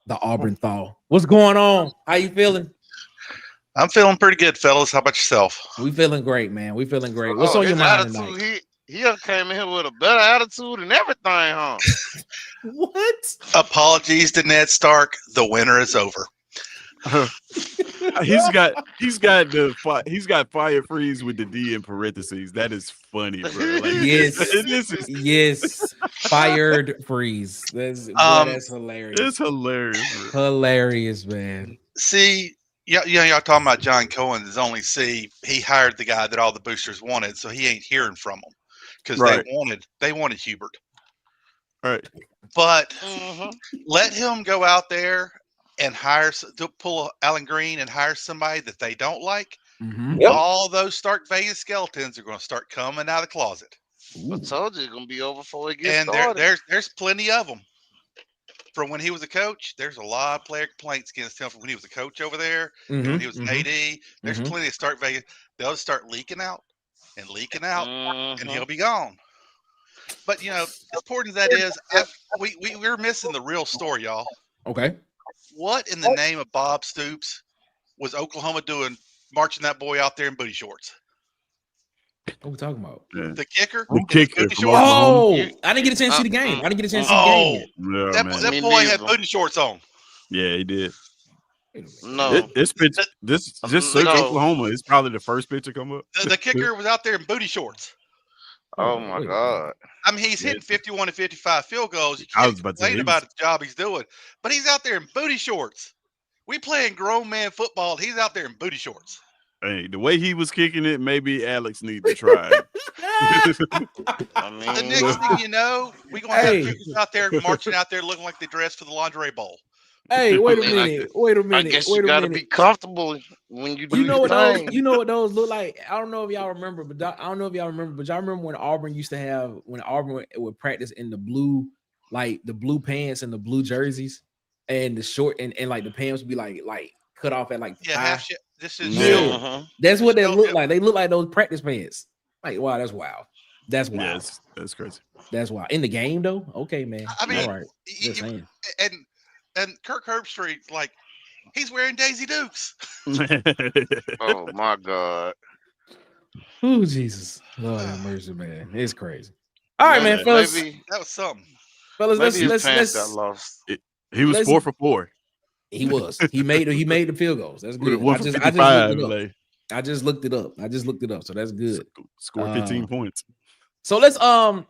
Speaker 2: the Auburn Thaw. What's going on? How you feeling?
Speaker 6: I'm feeling pretty good, fellas. How about yourself?
Speaker 2: We feeling great, man. We feeling great. What's on your mind tonight?
Speaker 5: He came in here with a better attitude and everything, huh?
Speaker 2: What?
Speaker 6: Apologies to Ned Stark. The winter is over.
Speaker 4: He's got fire freeze with the D in parentheses. That is funny, bro. Like,
Speaker 2: yes, fired freeze. That's hilarious.
Speaker 4: It's hilarious, bro.
Speaker 2: Hilarious, man.
Speaker 6: See, y'all talking about John Cohen is only he hired the guy that all the boosters wanted, so he ain't hearing from them because they wanted Hubert.
Speaker 4: Right.
Speaker 6: But let him go out there and pull Allen Green and hire somebody that they don't like. All those Stark Vegas skeletons are going to start coming out of the closet.
Speaker 5: I told you it's going to be over before it gets started.
Speaker 6: And there's plenty of them. From when he was a coach, there's a lot of player complaints against him from when he was a coach over there. And when he was an AD, there's plenty of Stark Vegas. They'll just start leaking out, and he'll be gone. But, as important as that is, we're missing the real story, y'all.
Speaker 2: Okay.
Speaker 6: What in the name of Bob Stoops was Oklahoma doing, marching that boy out there in booty shorts?
Speaker 2: What are we talking about?
Speaker 4: Yeah.
Speaker 6: The kicker?
Speaker 4: The kicker.
Speaker 2: Oh, I didn't get a chance to see the game. I didn't get a chance to see the game yet.
Speaker 6: That boy had booty shorts on.
Speaker 4: Yeah, he did.
Speaker 5: No.
Speaker 4: This pitch, just search Oklahoma. It's probably the first pitch to come up.
Speaker 6: The kicker was out there in booty shorts.
Speaker 5: Oh my God.
Speaker 6: I mean, he's hitting 51 to 55 field goals. You
Speaker 4: I
Speaker 6: can't
Speaker 4: was about to
Speaker 6: complain
Speaker 4: say,
Speaker 6: about the job he's doing, but he's out there in booty shorts. We playing grown man football. He's out there in booty shorts.
Speaker 4: Hey, the way he was kicking it, maybe Alex needs to try.
Speaker 6: The next thing you know, we're going to have kickers out there marching out there looking like they dressed for the lingerie bowl.
Speaker 2: Hey, wait a minute.
Speaker 5: I guess you got to be comfortable when you do
Speaker 2: you know what those look like. I don't know if y'all remember, but y'all remember when Auburn used to have, when Auburn would practice in the blue, like the blue pants and the blue jerseys, and the short and like the pants would be like cut off at like
Speaker 6: half shit. This is
Speaker 2: That's what they look like. They look like those practice pants. Like, wow, that's wild. That's wild.
Speaker 4: Yes, that's crazy.
Speaker 2: That's wild. In the game though, okay, man.
Speaker 6: I mean,
Speaker 2: all right.
Speaker 6: And Kirk Herbstreit, like, he's wearing Daisy Dukes.
Speaker 5: Oh my God.
Speaker 2: Oh Jesus, Lord have mercy, man. It's crazy. All right, man, fellas.
Speaker 6: Maybe that was something.
Speaker 2: Fellas, let's
Speaker 5: got lost.
Speaker 4: He was 4 for 4.
Speaker 2: He was. He made the field goals. That's good. I just looked it up. So that's good.
Speaker 4: Score 15 points.
Speaker 2: So let's talk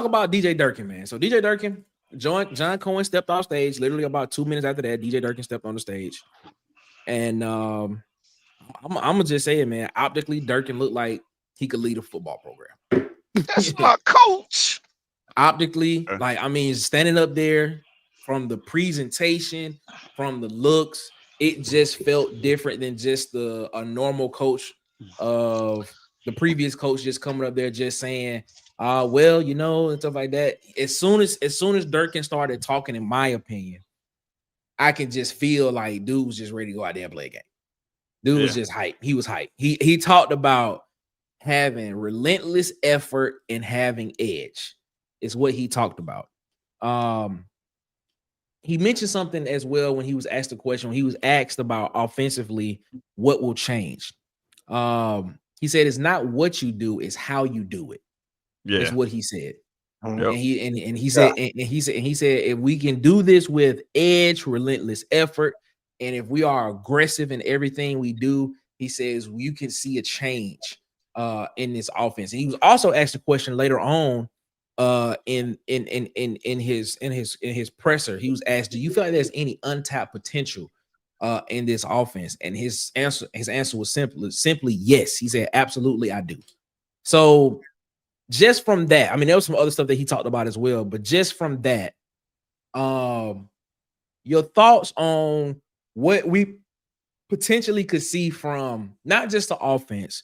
Speaker 2: about DJ Durkin, man. So DJ Durkin, John Cohen stepped off stage. Literally about 2 minutes after that, DJ Durkin stepped on the stage. And I'm gonna just say it, man. Optically, Durkin looked like he could lead a football program.
Speaker 5: That's my coach.
Speaker 2: Optically, standing up there, from the presentation, from the looks, it just felt different than just a normal coach of the previous coach just coming up there just saying, and stuff like that. As soon as Durkin started talking, in my opinion, I can just feel like dude was just ready to go out there and play a game. Dude was just hyped. He was hyped. He talked about having relentless effort and having edge. Is what he talked about. He mentioned something as well when he was asked a question. When he was asked about offensively, what will change? He said it's not what you do, it's how you do it.
Speaker 4: Yeah,
Speaker 2: is what he said.
Speaker 4: Yep.
Speaker 2: And he said if we can do this with edge, relentless effort, and if we are aggressive in everything we do, he says you can see a change in this offense. And he was also asked a question later on in his presser. He was asked, do you feel like there's any untapped potential in this offense? And his answer was simply yes. He said, absolutely, I do. So just from that, I mean, there was some other stuff that he talked about as well, but just from that, your thoughts on what we potentially could see from not just the offense,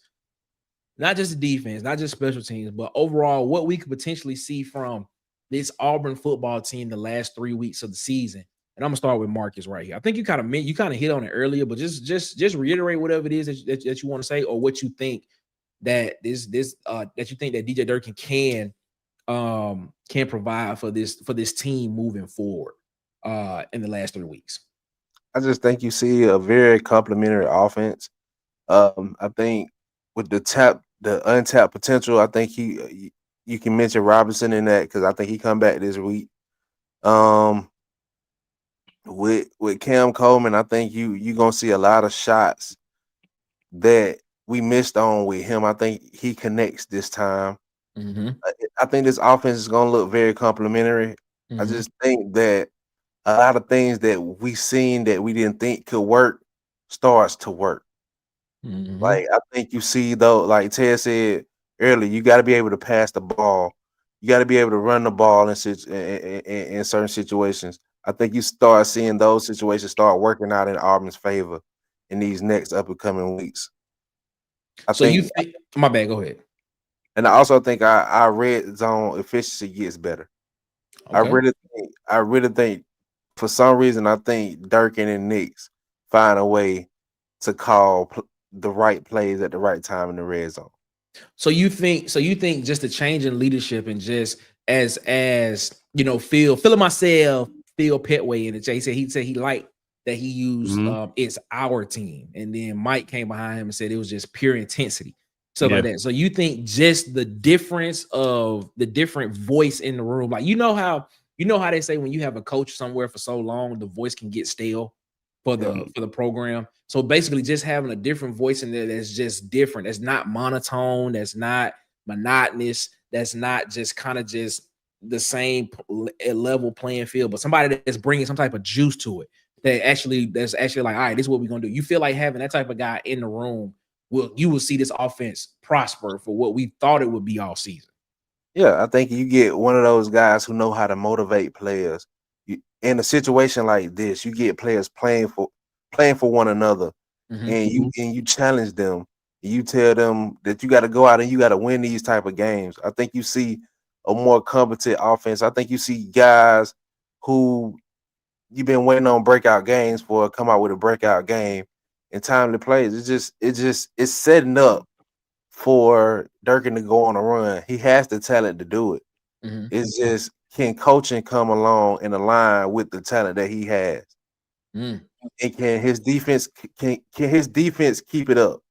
Speaker 2: not just the defense, not just special teams, but overall what we could potentially see from this Auburn football team the last 3 weeks of the season. And I'm gonna start with Marcus right here. I think you kind of hit on it earlier, but just reiterate whatever it is that you want to say, or what you think that that you think that DJ Durkin can provide for this team moving forward in the last 3 weeks.
Speaker 3: I just think you see a very complimentary offense. I think with the untapped potential, I think you can mention Robinson in that, because I think he come back this week. With Cam Coleman, I think you're gonna see a lot of shots that we missed on with him. I think he connects this time.
Speaker 2: Mm-hmm.
Speaker 3: I think this offense is gonna look very complimentary. Mm-hmm. I just think that a lot of things that we seen that we didn't think could work starts to work. Mm-hmm. Like, I think you see, though, like Ted said earlier, you got to be able to pass the ball. You got to be able to run the ball in certain situations. I think you start seeing those situations start working out in Auburn's favor in these next up-and-coming weeks.
Speaker 2: My bad, go ahead.
Speaker 3: And I also think our red zone efficiency gets better. Okay. I really think for some reason, I think Durkin and Nix find a way to call the right plays at the right time in the red zone.
Speaker 2: So you think just the change in leadership, and just as you know, Phil Petway in the chat, he said he liked that he used it's our team, and then Mike came behind him and said it was just pure intensity, stuff like that. So you think just the difference of the different voice in the room, like you know how they say when you have a coach somewhere for so long, the voice can get stale for the program. So basically just having a different voice in there that's just different, that's not monotone, that's not monotonous, that's not just kind of just the same level playing field, but somebody that's bringing some type of juice to it, that's actually like, all right, this is what we're gonna do. You feel like having that type of guy in the room, you will see this offense prosper for what we thought it would be all season.
Speaker 3: Yeah, I think you get one of those guys who know how to motivate players. In a situation like this, you get players playing for one another, and you challenge them. You tell them that you got to go out and you got to win these type of games. I think you see a more competent offense. I think you see guys who you've been waiting on breakout games for come out with a breakout game in timely plays. It's setting up for Durkin to go on a run. He has the talent to do it. Mm-hmm. It's just, can coaching come along and align with the talent that he has? And can his defense keep it up?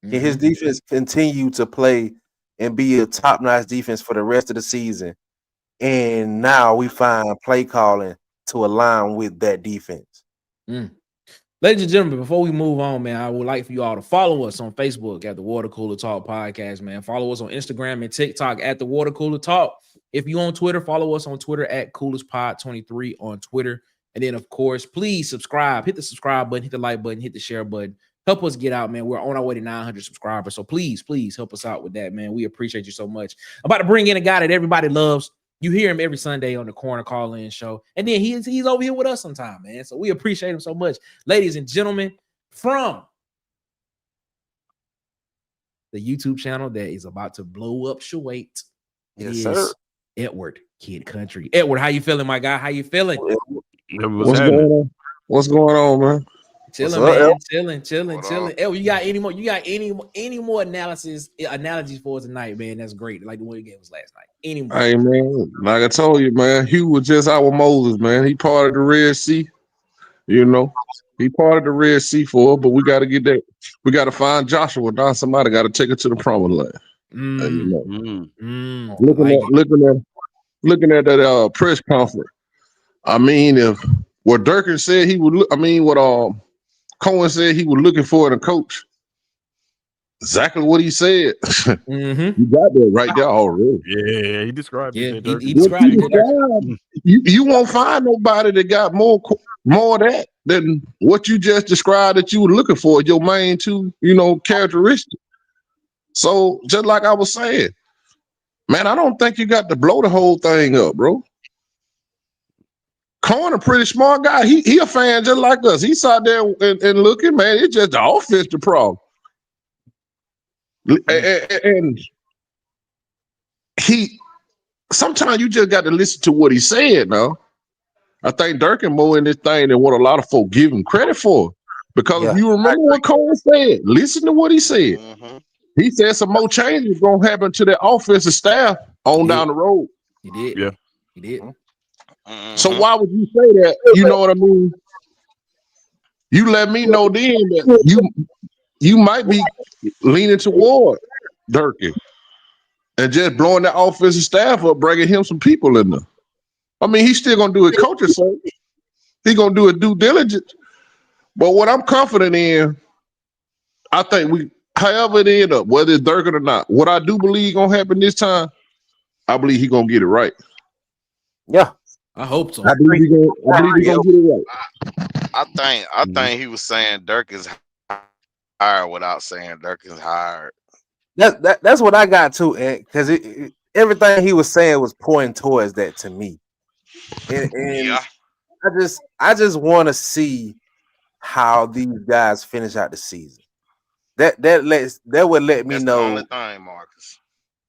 Speaker 3: Can his defense continue to play and be a top-notch defense for the rest of the season? And now we find play calling to align with that defense.
Speaker 2: Ladies and gentlemen, before we move on, man, I would like for you all to follow us on Facebook at the Water Cooler Talk Podcast, man. Follow us on Instagram and TikTok at the Water Cooler Talk. If you're on Twitter, follow us on Twitter at CoolersPod23 on Twitter. And then, of course, please subscribe. Hit the subscribe button, hit the like button, hit the share button. Help us get out, man. We're on our way to 900 subscribers. So please help us out with that, man. We appreciate you so much. I'm about to bring in a guy that everybody loves. You hear him every Sunday on the Corner Call-In Show. And then he's over here with us sometime, man. So we appreciate him so much. Ladies and gentlemen, from the YouTube channel that is about to blow up Shawait,
Speaker 3: yes, sir.
Speaker 2: Edward Kid Country. Edward, how you feeling, my guy? How you feeling?
Speaker 7: What's going on, man?
Speaker 2: Chilling, man. Chilling. Edward, you got any more analogies for us tonight, man? That's great. Like the one you gave us last night. Any more?
Speaker 7: Hey, man, like I told you, man, Hugh was just our Moses, man. He parted the Red Sea, you know. He parted the Red Sea for her, but we got to get that. We got to find Joshua. Now somebody got to take it to the promised land. Looking at that press conference. I mean, if what Durkin said he would look, what Cohen said he was looking for in a coach. Exactly what he said. You got that right there already.
Speaker 4: Yeah, he described it.
Speaker 2: He described it.
Speaker 7: You won't find nobody that got more of that than what you just described that you were looking for. Your main two, characteristics. So just like I was saying, man, I don't think you got to blow the whole thing up, bro. Cohen a pretty smart guy. He a fan just like us. He's out there and looking, man. It's just the offense the problem. And sometimes you just got to listen to what he said now. I think Durkin more in this thing than what a lot of folk give him credit for. Because if you remember what Cohen said, listen to what he said. He said some more changes going to happen to their offensive staff down the road.
Speaker 2: He did.
Speaker 4: Yeah.
Speaker 2: He did.
Speaker 7: So why would you say that? You know what I mean? You let me know then that you might be leaning toward Durkin and just blowing that offensive staff up, bringing him some people in there. I mean, he's still going to do it coaching search. He's going to do it due diligence. But what I'm confident in, I think however it end up, whether it's Durkin or not, what I do believe going to happen this time, I believe he's going to get it right.
Speaker 3: Yeah.
Speaker 2: I hope so.
Speaker 7: I believe he's going to get it right.
Speaker 5: I think he was saying Dirk is hired without saying Dirk is hired.
Speaker 3: That's what I got too, because everything he was saying was pointing towards that to me. And
Speaker 5: yeah.
Speaker 3: I just want to see how these guys finish out the season. That would let me
Speaker 5: That's
Speaker 3: know.
Speaker 5: The only thing, Marcus.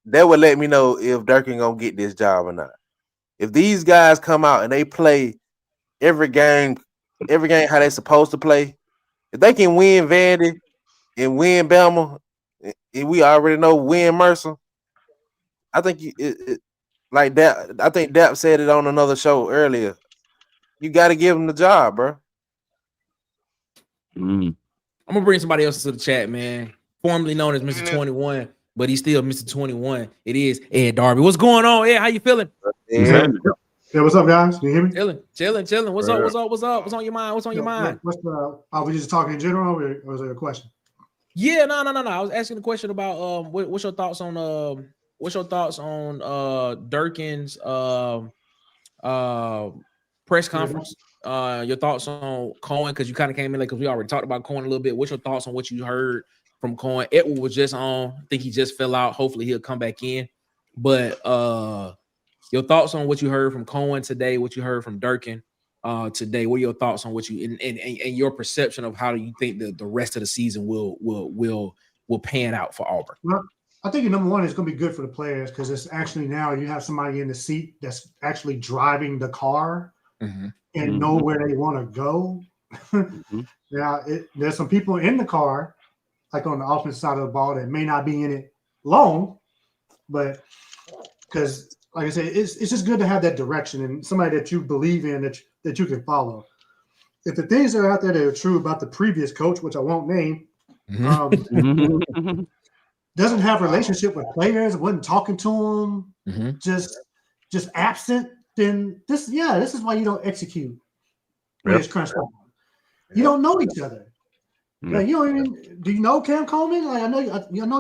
Speaker 3: That would let me know if Durkin gonna get this job or not. If these guys come out and they play every game how they supposed to play, if they can win Vandy and win Bama, and we already know win Mercer, I think like that. I think Dap said it on another show earlier. You got to give him the job, bro.
Speaker 2: I'm gonna bring somebody else into the chat, man. Formerly known as Mr. 21, but he's still Mr. 21. It is Ed Darby. What's going on, Ed? How you feeling?
Speaker 8: Yeah, what's up, guys? Can you hear me?
Speaker 2: Chilling. What's up? What's on your mind? What's on your mind?
Speaker 8: Are we just talking in general, or was there a question?
Speaker 2: Yeah, no. I was asking a question about what's your thoughts on Durkin's press conference? Your thoughts on Cohen, because you kind of came in like because we already talked about Cohen a little bit. What's your thoughts on what you heard from Cohen? Edward was just on. I think he just fell out. Hopefully he'll come back in. But your thoughts on what you heard from Cohen today, what you heard from Durkin today. What are your thoughts on what you and your perception of how do you think the rest of the season will pan out for Auburn?
Speaker 8: Well, I think number one, it's going to be good for the players because it's actually now you have somebody in the seat that's actually driving the car and know where they want to go. Now, there's some people in the car, like on the offensive side of the ball, that may not be in it long, but because, like I said, it's just good to have that direction and somebody that you believe in that you can follow. If the things that are out there that are true about the previous coach, which I won't name, doesn't have a relationship with players, wasn't talking to them, just absent, then this is why you don't execute when it's crunch time. You don't know each other. Like, you don't even, do you know Cam Coleman? Like, I know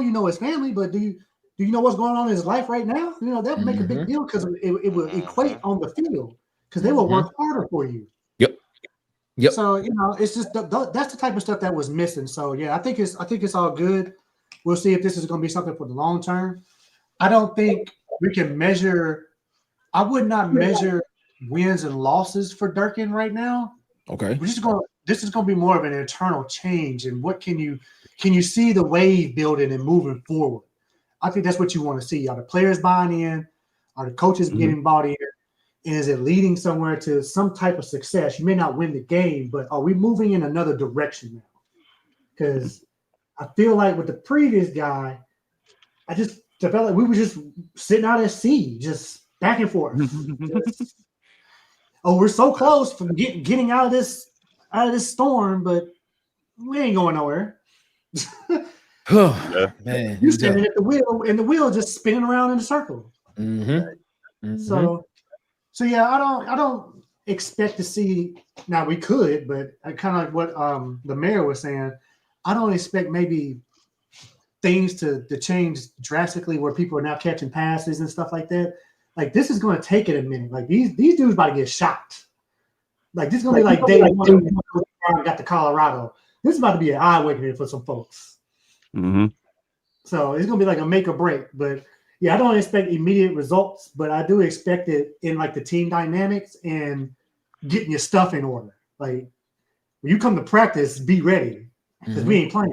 Speaker 8: you know his family, but do you know what's going on in his life right now? You know, that would make a big deal because it will equate on the field because they will work harder for you.
Speaker 2: Yep.
Speaker 8: So, you know, it's just that's the type of stuff that was missing. So, yeah, I think it's all good. We'll see if this is going to be something for the long term. I don't think we can measure. I would not measure wins and losses for Durkin right now.
Speaker 2: Okay.
Speaker 8: This is going to be more of an internal change. And what can you see the wave building and moving forward? I think that's what you want to see. Are the players buying in? Are the coaches getting bought in? And is it leading somewhere to some type of success? You may not win the game, but are we moving in another direction now? Because I feel like with the previous guy, I just felt like we were just sitting out at sea, just back and forth. We're so close from getting out of this out of this storm, but we ain't going nowhere.
Speaker 2: Man,
Speaker 8: you standing at the wheel, and the wheel just spinning around in a circle. So yeah, I don't expect to see. Now we could, but I kind of like what the mayor was saying. I don't expect maybe things to change drastically where people are now catching passes and stuff like that. Like this is going to take it a minute. Like these dudes about to get shot. Like this is going to be like day one got to Colorado. This is about to be an eye awakening for some folks. So it's going to be like a make or break. But yeah, I don't expect immediate results, but I do expect it in like the team dynamics and getting your stuff in order. Like when you come to practice, be ready because we ain't playing.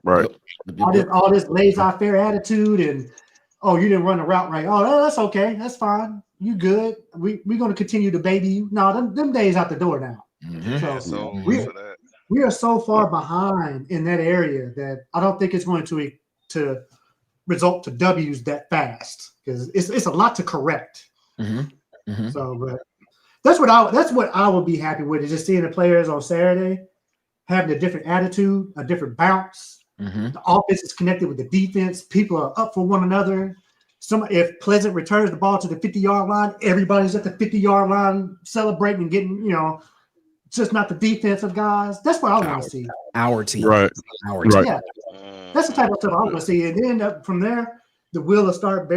Speaker 7: Right.
Speaker 8: All this laissez-faire attitude and you didn't run the route right. Oh, that's okay. That's fine. You good. We're going to continue to baby you. No, them days out the door now. So we are so far behind in that area that I don't think it's going to result to W's that fast because it's a lot to correct. So, but that's what I would be happy with is just seeing the players on Saturday having a different attitude, a different bounce. The offense is connected with the defense. People are up for one another. If Pleasant returns the ball to the 50-yard line, everybody's at the 50-yard line celebrating and getting, just not the defensive guys. That's what I want to see.
Speaker 2: Our team.
Speaker 7: Right.
Speaker 8: Yeah. That's the type of stuff I want to see. And then from there, the wheel will start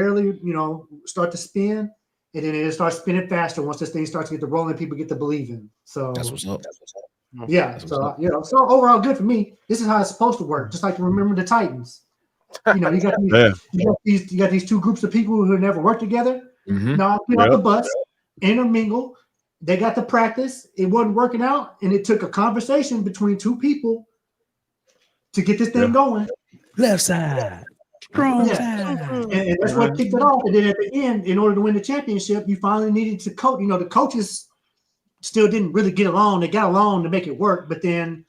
Speaker 8: start to spin. And then it'll start spinning faster once this thing starts to get to rolling, people get to believing. So
Speaker 2: that's what's up.
Speaker 8: Yeah. So overall good for me. This is how it's supposed to work. Just like remember the Titans. You got these two groups of people who never worked together. Now get off the bus, intermingle. They got to practice. It wasn't working out, and it took a conversation between two people to get this thing going.
Speaker 2: Left side, strong side,
Speaker 8: and that's what kicked it off. And then at the end, in order to win the championship, you finally needed to coach. The coaches still didn't really get along. They got along to make it work, but then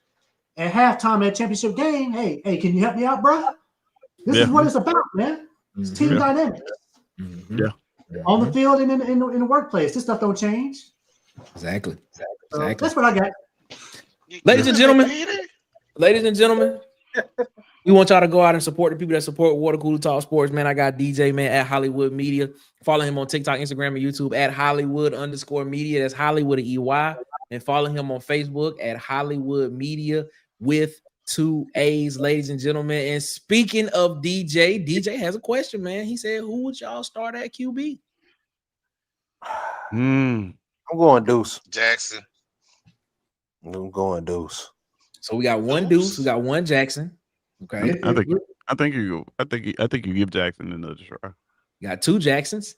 Speaker 8: at halftime at championship game, hey, can you help me out, bro? This is what it's about, man. It's team dynamics. On the field and in the workplace, this stuff don't change.
Speaker 2: Exactly.
Speaker 8: That's what I got.
Speaker 2: Ladies and gentlemen, we want y'all to go out and support the people that support Water Cooler Talk Sports, man. I got DJ, man, at Hollywood Media. Follow him on TikTok, Instagram, and YouTube at Hollywood_media. That's Hollywood EY. And follow him on Facebook at Hollywood Media with 2 A's, ladies and gentlemen. And speaking of DJ has a question, man. He said, who would y'all start at QB?
Speaker 3: I'm going Deuce.
Speaker 5: Jackson.
Speaker 3: I'm going Deuce.
Speaker 2: So we got one Deuce, we got one Jackson. Okay.
Speaker 4: I think you give Jackson another try.
Speaker 2: You got 2 Jacksons.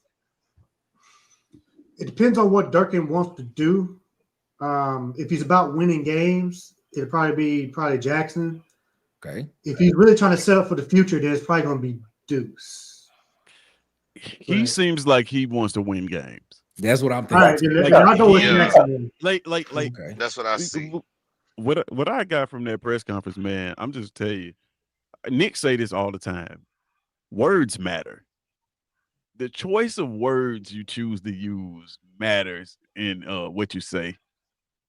Speaker 8: It depends on what Durkin wants to do. If he's about winning games, it'll probably be Jackson.
Speaker 2: Okay.
Speaker 8: If he's really trying to set up for the future, then it's probably going to be Deuce.
Speaker 4: He seems like he wants to win games.
Speaker 2: That's what I'm
Speaker 8: thinking.
Speaker 2: Right,
Speaker 8: I know what Jackson is.
Speaker 4: Like
Speaker 2: okay.
Speaker 5: That's what I see.
Speaker 4: What I got from that press conference, man, I'm just tell you, Nick say this all the time. Words matter. The choice of words you choose to use matters in what you say.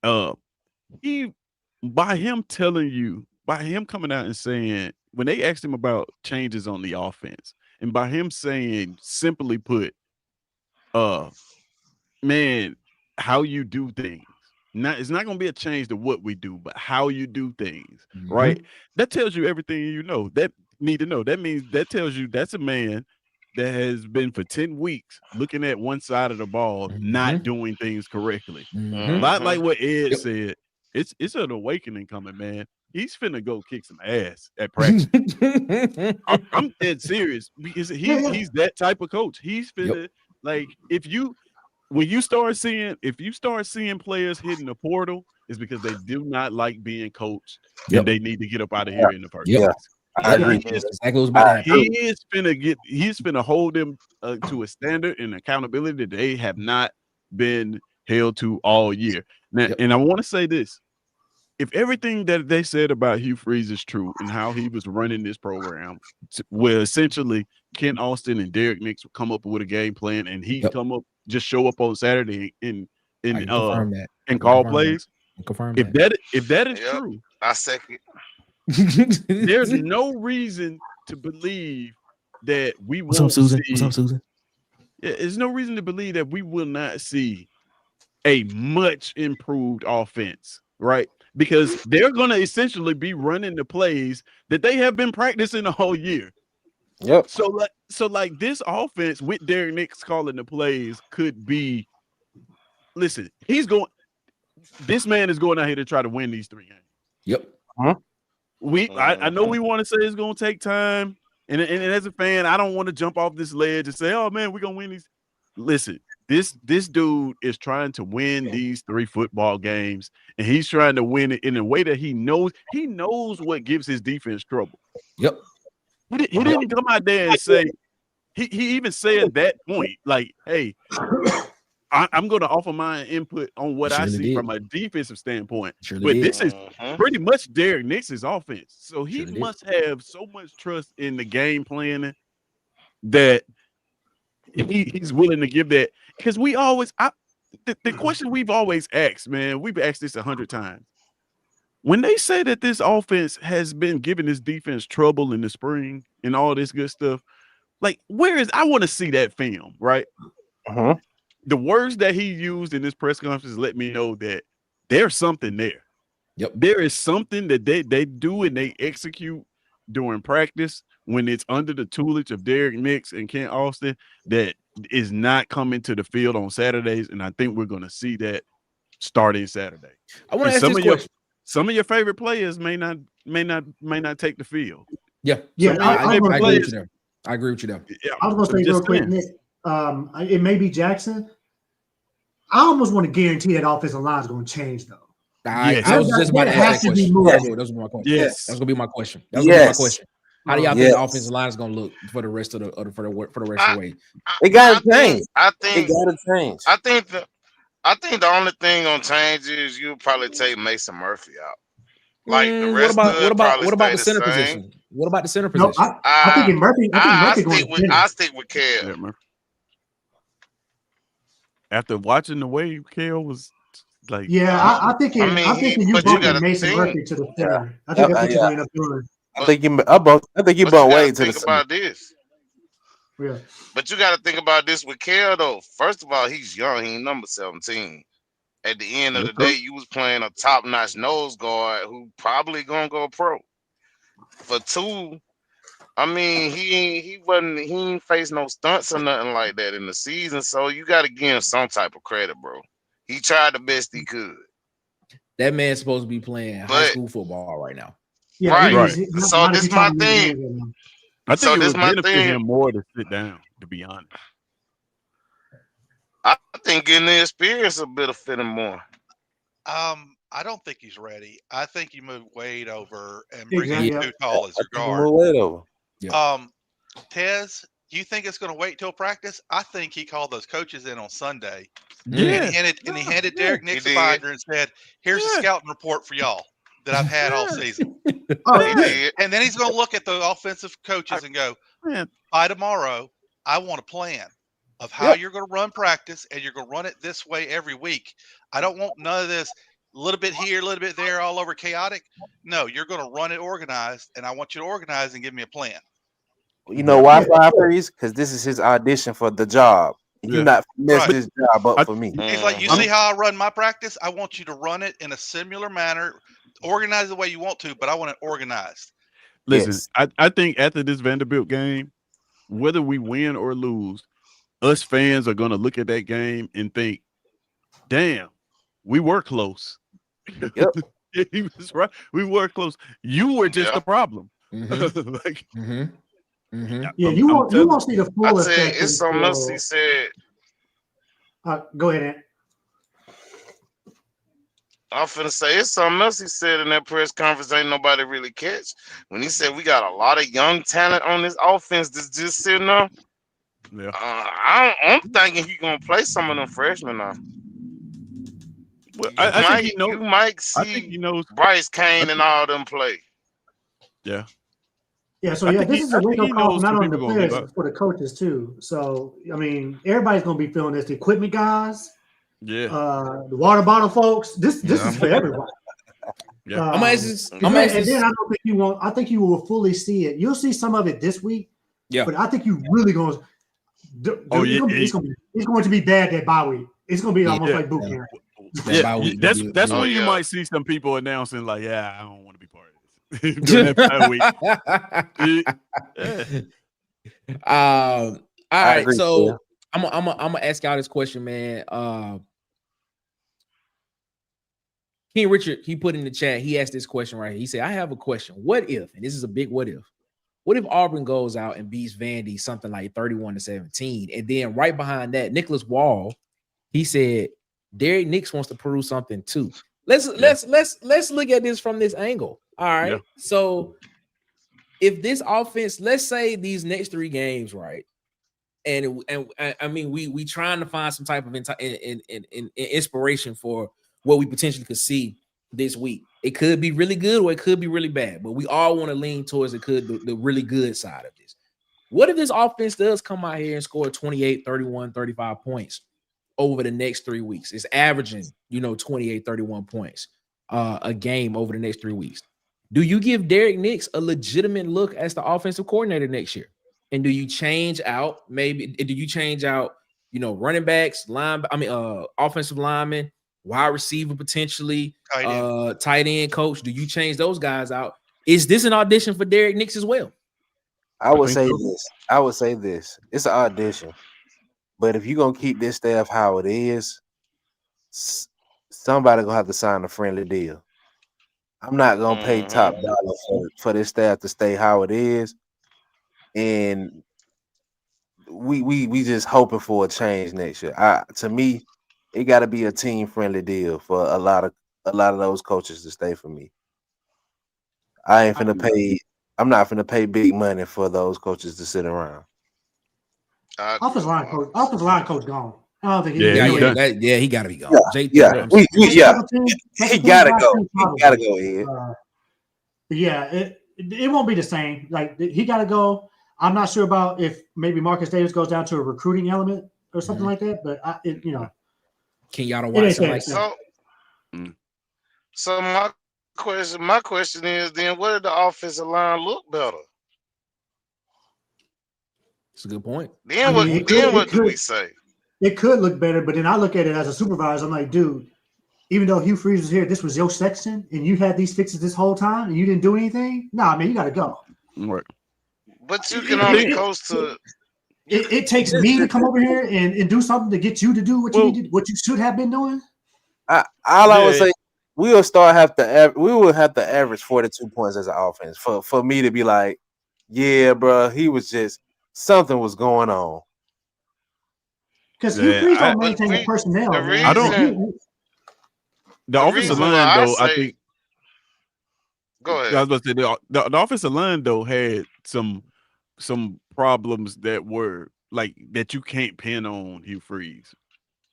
Speaker 4: By him coming out and saying, when they asked him about changes on the offense, and by him saying, simply put, man, how you do things. It's not going to be a change to what we do, but how you do things, right? That tells you everything you need to know. That tells you that's a man that has been for 10 weeks looking at one side of the ball, not doing things correctly. Not like what Ed said. It's an awakening coming, man. He's finna go kick some ass at practice. I'm dead serious because he's that type of coach. He's finna like when you start seeing players hitting the portal, it's because they do not like being coached and they need to get up out of here in the first place.
Speaker 3: I agree.
Speaker 4: He's finna hold them to a standard and accountability that they have not been held to all year. Now, and I want to say this: if everything that they said about Hugh Freeze is true and how he was running this program, where essentially Ken Austin and Derek Nix would come up with a game plan and he'd come up, just show up on Saturday and call plays,
Speaker 2: Confirm
Speaker 4: if that is true,
Speaker 5: I second.
Speaker 4: there's no reason to believe that we won't
Speaker 2: What's up, Susan?
Speaker 4: see.
Speaker 2: What's up, Susan?
Speaker 4: There's no reason to believe that we will not see a much improved offense, right? Because they're going to essentially be running the plays that they have been practicing the whole year.
Speaker 3: Yep.
Speaker 4: So like this offense with Derek Nix calling the plays could be. Listen, this man is going out here to try to win these 3 games.
Speaker 2: Yep.
Speaker 3: Huh?
Speaker 4: I know we want to say it's going to take time, and as a fan, I don't want to jump off this ledge and say, "Oh man, we're gonna win these." Listen, this dude is trying to win these 3 football games, and he's trying to win it in a way that he knows. He knows what gives his defense trouble.
Speaker 2: Yep.
Speaker 4: He didn't come out there and say. He even said at that point, like, "Hey, I'm going to offer my input on what I see from a defensive standpoint." But this is pretty much Derek Nix's offense. So he must have so much trust in the game planning that he's willing to give that. Because we always the question we've always asked, man, we've asked this 100 times. When they say that this offense has been giving this defense trouble in the spring and all this good stuff, like, I want to see that film, right? The words that he used in this press conference let me know that there's something there.
Speaker 2: Yep.
Speaker 4: There is something that they do and they execute during practice when it's under the tutelage of Derek Nix and Kent Austin that is not coming to the field on Saturdays. And I think we're going to see that starting Saturday.
Speaker 2: I want to ask this question.
Speaker 4: Some of your favorite players may not take the field.
Speaker 2: Yeah. I agree with you there. I agree with you there.
Speaker 8: Yeah. I was going to say real quick, Nick, it may be Jackson. I almost want to guarantee that offensive line is going to change, though.
Speaker 2: I was just about to ask that question. That was my question.
Speaker 4: Yes,
Speaker 2: that's going to be my question. That's going to be my question. How do y'all think the offensive line is going to look for the rest of the way?
Speaker 3: It got to change. I think it got to change.
Speaker 5: I think the only thing gonna change is you'll probably take Mason Murphy out. Like the rest
Speaker 2: what about the center position? What about the center position?
Speaker 8: No, I think in Murphy.
Speaker 5: I stick with Kel.
Speaker 4: Yeah, after watching the way Kel was like,
Speaker 8: I think you bumping Mason Murphy to the center. I think that's what you're going to end up doing.
Speaker 3: I think you bump way to the center.
Speaker 5: About this.
Speaker 8: Yeah.
Speaker 5: But you got to think about this with Kel, though. First of all, he's young. He ain't number 17. At the end of the day, you was playing a top-notch nose guard who probably gonna go pro. For 2, I mean, he ain't faced no stunts or nothing like that in the season. So you got to give him some type of credit, bro. He tried the best he could.
Speaker 2: That man's supposed to be playing high school football right now.
Speaker 8: Yeah,
Speaker 5: right. So this is my thing.
Speaker 4: I think it would benefit him more to sit down, to be honest.
Speaker 5: I think getting the experience will benefit him more.
Speaker 6: I don't think he's ready. I think you move Wade over and bring him too tall as your guard.
Speaker 3: Wade over.
Speaker 6: Yeah. Tez, do you think it's going to wait till practice? I think he called those coaches in on Sunday.
Speaker 4: Yeah.
Speaker 6: And he handed Derek Nix a binder and said, "Here's a scouting report for y'all that I've had all season." And then he's going to look at the offensive coaches and go, "By tomorrow, I want a plan of how you're going to run practice, and you're going to run it this way every week. I don't want none of this a little bit here, a little bit there, all over chaotic. No, you're going to run it organized, and I want you to organize and give me a plan."
Speaker 3: You know why, Freeze? Because this is his audition for the job. You're not mess this job up for me.
Speaker 6: He's like, "You see how I run my practice? I want you to run it in a similar manner, organize the way you want to, but I want it organized."
Speaker 4: Listen, I think after this Vanderbilt game, whether we win or lose, us fans are going to look at that game and think, "Damn, we were close."
Speaker 3: Yep.
Speaker 4: He was right. We were close. You were just the problem.
Speaker 8: Yeah, you won't see the full effect.
Speaker 5: It's something else he said.
Speaker 8: Go ahead, Ant.
Speaker 5: I'm finna say it's something else he said in that press conference. Ain't nobody really catch when he said we got a lot of young talent on this offense that's just sitting there.
Speaker 4: Yeah,
Speaker 5: I'm thinking he gonna play some of them freshmen now.
Speaker 4: Well, I think he knows.
Speaker 5: You might see.
Speaker 4: I think he knows
Speaker 5: Bryce Kane and all them play.
Speaker 4: Yeah.
Speaker 8: Yeah, so this is a wake-up call not only the players, but for the coaches too. So I mean, everybody's gonna be feeling this. The equipment guys,
Speaker 4: Yeah.
Speaker 8: The water bottle folks. This is for everybody.
Speaker 4: Yeah.
Speaker 8: And then I don't think you won't. I think you will fully see it. You'll see some of it this week.
Speaker 2: Yeah.
Speaker 8: But I think you really going. It's going to be bad that bye week. It's going to be almost like boot camp.
Speaker 4: That's when you might see some people announcing like, "Yeah, I don't want to be part of this." During that bye week.
Speaker 2: All right, so I'm gonna ask y'all this question, man. King Richard, he put in the chat. He asked this question right here. He said, "I have a question. What if?" And this is a big what if. What if Auburn goes out and beats Vandy something like 31-17, and then right behind that, Nicholas Wall, he said, Derek Nix wants to prove something too. Let's look at this from this angle. All right. Yeah. So if this offense, let's say these next 3 games, right? And I mean, we trying to find some type of inspiration for what we potentially could see this week. It could be really good or it could be really bad, but we all want to lean towards the really good side of this. What if this offense does come out here and score 28, 31, 35 points over the next 3 weeks? It's averaging, 28, 31 points a game over the next 3 weeks. Do you give Derek Nix a legitimate look as the offensive coordinator next year? And do you change out running backs, offensive linemen, wide receiver potentially, tight end coach? Do you change those guys out? Is this an audition for Derek Nix as well?
Speaker 3: I would say this. It's an audition. But if you're going to keep this staff how it is, somebody going to have to sign a friendly deal. I'm not going to pay top dollar for this staff to stay how it is. And we just hoping for a change next year. To me, it got to be a team-friendly deal for a lot of those coaches to stay for me. I'm not finna pay big money for those coaches to sit around.
Speaker 8: Offensive line coach gone. I don't think
Speaker 2: he got to be gone.
Speaker 3: He got to go. He got to go ahead.
Speaker 8: It won't be the same. Like, he got to go. I'm not sure about if maybe Marcus Davis goes down to a recruiting element or something like that. But
Speaker 2: Kenyatta Watson like that.
Speaker 5: So my question is then, what did the offensive line look better?
Speaker 2: It's a good point.
Speaker 5: Then what do we say?
Speaker 8: It could look better, but then I look at it as a supervisor. I'm like, dude, even though Hugh Freeze was here, this was your section, and you had these fixes this whole time, and you didn't do anything. Nah, man, you got to go.
Speaker 4: Right.
Speaker 5: But you can only coach to.
Speaker 8: It takes me to come over here and do something to get you to do what you should have been doing.
Speaker 3: I would say we will have to average 42 points as an offense for me to be like, yeah, bro, he was just something was going on.
Speaker 8: Because Hugh Freeze don't maintain the personnel.
Speaker 4: The offensive line, though, I think.
Speaker 5: Go ahead.
Speaker 4: I was about to say the offensive line, though, had some problems that were like that you can't pin on Hugh Freeze.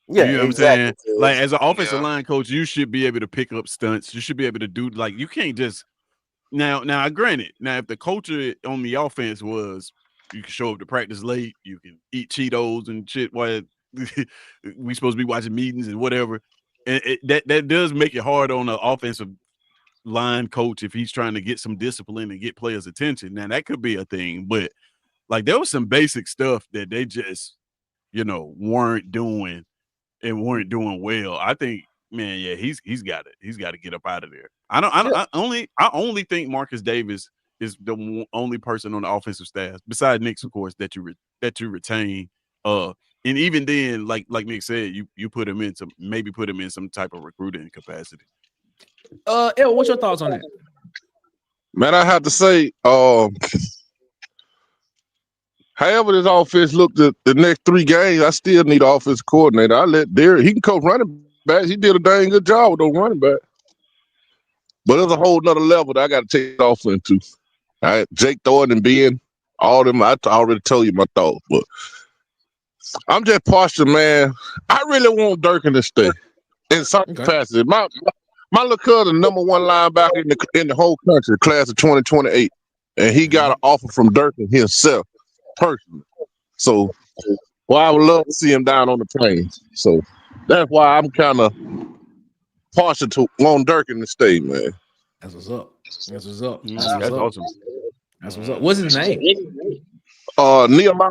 Speaker 3: Yeah,
Speaker 4: you know
Speaker 3: exactly.
Speaker 4: what I'm saying? Like, as an offensive line coach, you should be able to pick up stunts. You should be able to do, like, you can't just now. Granted, if the culture on the offense was you can show up to practice late, you can eat Cheetos and shit while we supposed to be watching meetings and whatever, and that does make it hard on the offensive line coach if he's trying to get some discipline and get players' attention. Now that could be a thing, but like there was some basic stuff that they just weren't doing and weren't doing well. I think, man, yeah, he's got to get up out of there. I only think Marcus Davis is the only person on the offensive staff besides Nick, of course, that you retain. And even then, like Nick said, you put him in some type of recruiting capacity.
Speaker 2: El, what's your thoughts on that?
Speaker 7: Man, I have to say, however this offense looked at the next 3 games, I still need an offensive coordinator. I let Derek, he can coach running backs. He did a dang good job with those running backs. But there's a whole nother level that I got to take it off into. All right, Jake Thornton and Ben, all them, I already told you my thoughts. But I'm just partial, man. I really want Durkin to stay in some capacity. My little cousin, number 1 linebacker in the whole country, class of 2028. And he got an offer from Durkin himself, personally. So, I would love to see him down on the plains. So, That's why I'm kind of partial to want Durkin to stay, man.
Speaker 2: That's what's up. That's what's up. That's
Speaker 4: That's
Speaker 2: what's up.
Speaker 4: awesome.
Speaker 2: That's what's up. What's his name?
Speaker 7: Nehemiah.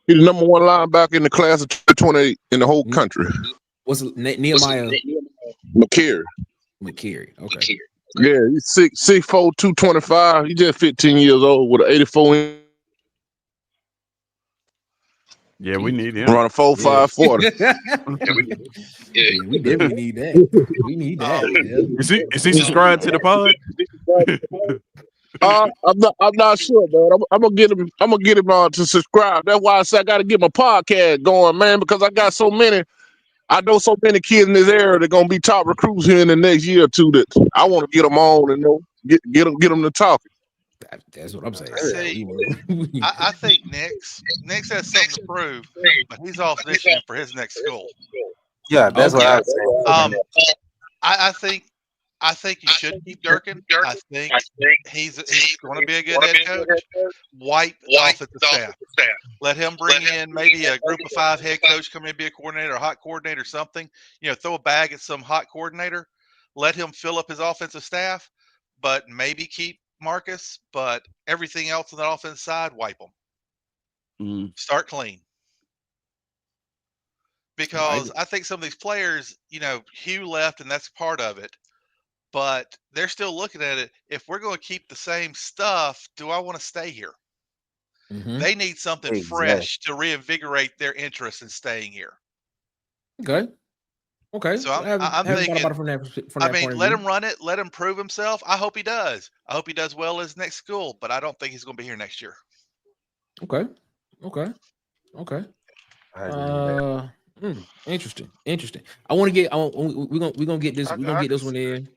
Speaker 7: He's the number one linebacker in the class of 2028 in the whole country.
Speaker 2: What's Nehemiah
Speaker 7: McCary.
Speaker 2: Okay.
Speaker 7: Yeah, he's 6'4", 225. He's just 15 years old with an 84
Speaker 4: Yeah, we need him.
Speaker 7: Run a 4.5 40.
Speaker 2: Yeah, we definitely need that. We need that.
Speaker 4: Is he subscribed to the pod?
Speaker 7: I'm not sure, man. I'm gonna get him. I'm gonna get him to subscribe. That's why I said I got to get my podcast going, man, because I got so many. I know so many kids in this area that are gonna be top recruits here in the next year or two. That I want to get them on and get them to talking.
Speaker 2: That's what I'm saying.
Speaker 6: See, I think Nick's has something to prove, but he's off this year for his next school.
Speaker 3: Yeah, that's what I say.
Speaker 6: I think you should keep Durkin. I think he's going to be a good head coach. Wipe the offensive staff. Let him bring in maybe a group of 5 head coach come in and be a coordinator, a hot coordinator, something. Throw a bag at some hot coordinator. Let him fill up his offensive staff, but maybe keep Marcus. But everything else on that offensive side, wipe them. Start clean. Because I think some of these players, Hugh left, and that's part of it. But they're still looking at it. If we're going to keep the same stuff, do I want to stay here? Mm-hmm. They need something fresh to reinvigorate their interest in staying here.
Speaker 2: Okay.
Speaker 6: So I'm thinking. Let him run it. Let him prove himself. I hope he does. I hope he does well at his next school. But I don't think he's going to be here next year.
Speaker 2: Okay. Interesting. We're gonna get this. We're gonna get this one in.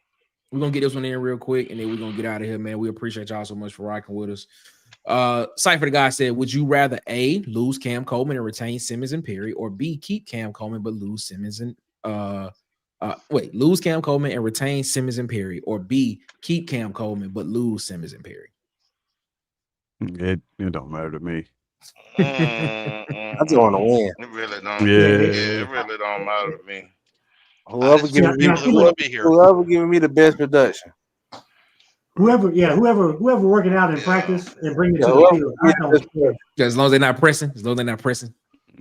Speaker 2: We're gonna get this one in real quick, and then we're gonna get out of here, man. We appreciate y'all so much for rocking with us. Cypher the guy said, would you rather A, lose Cam Coleman and retain Simmons and Perry, or B, keep Cam Coleman but lose Simmons and lose Cam Coleman and retain Simmons and Perry, or B, keep Cam Coleman but lose Simmons and Perry?
Speaker 4: It don't matter to me.
Speaker 3: I just want to win.
Speaker 5: It really don't.
Speaker 4: Yeah,
Speaker 5: it really don't matter to me.
Speaker 3: Whoever giving me the best production.
Speaker 8: Whoever working out in practice and bring it to the field.
Speaker 2: As long as they're not pressing.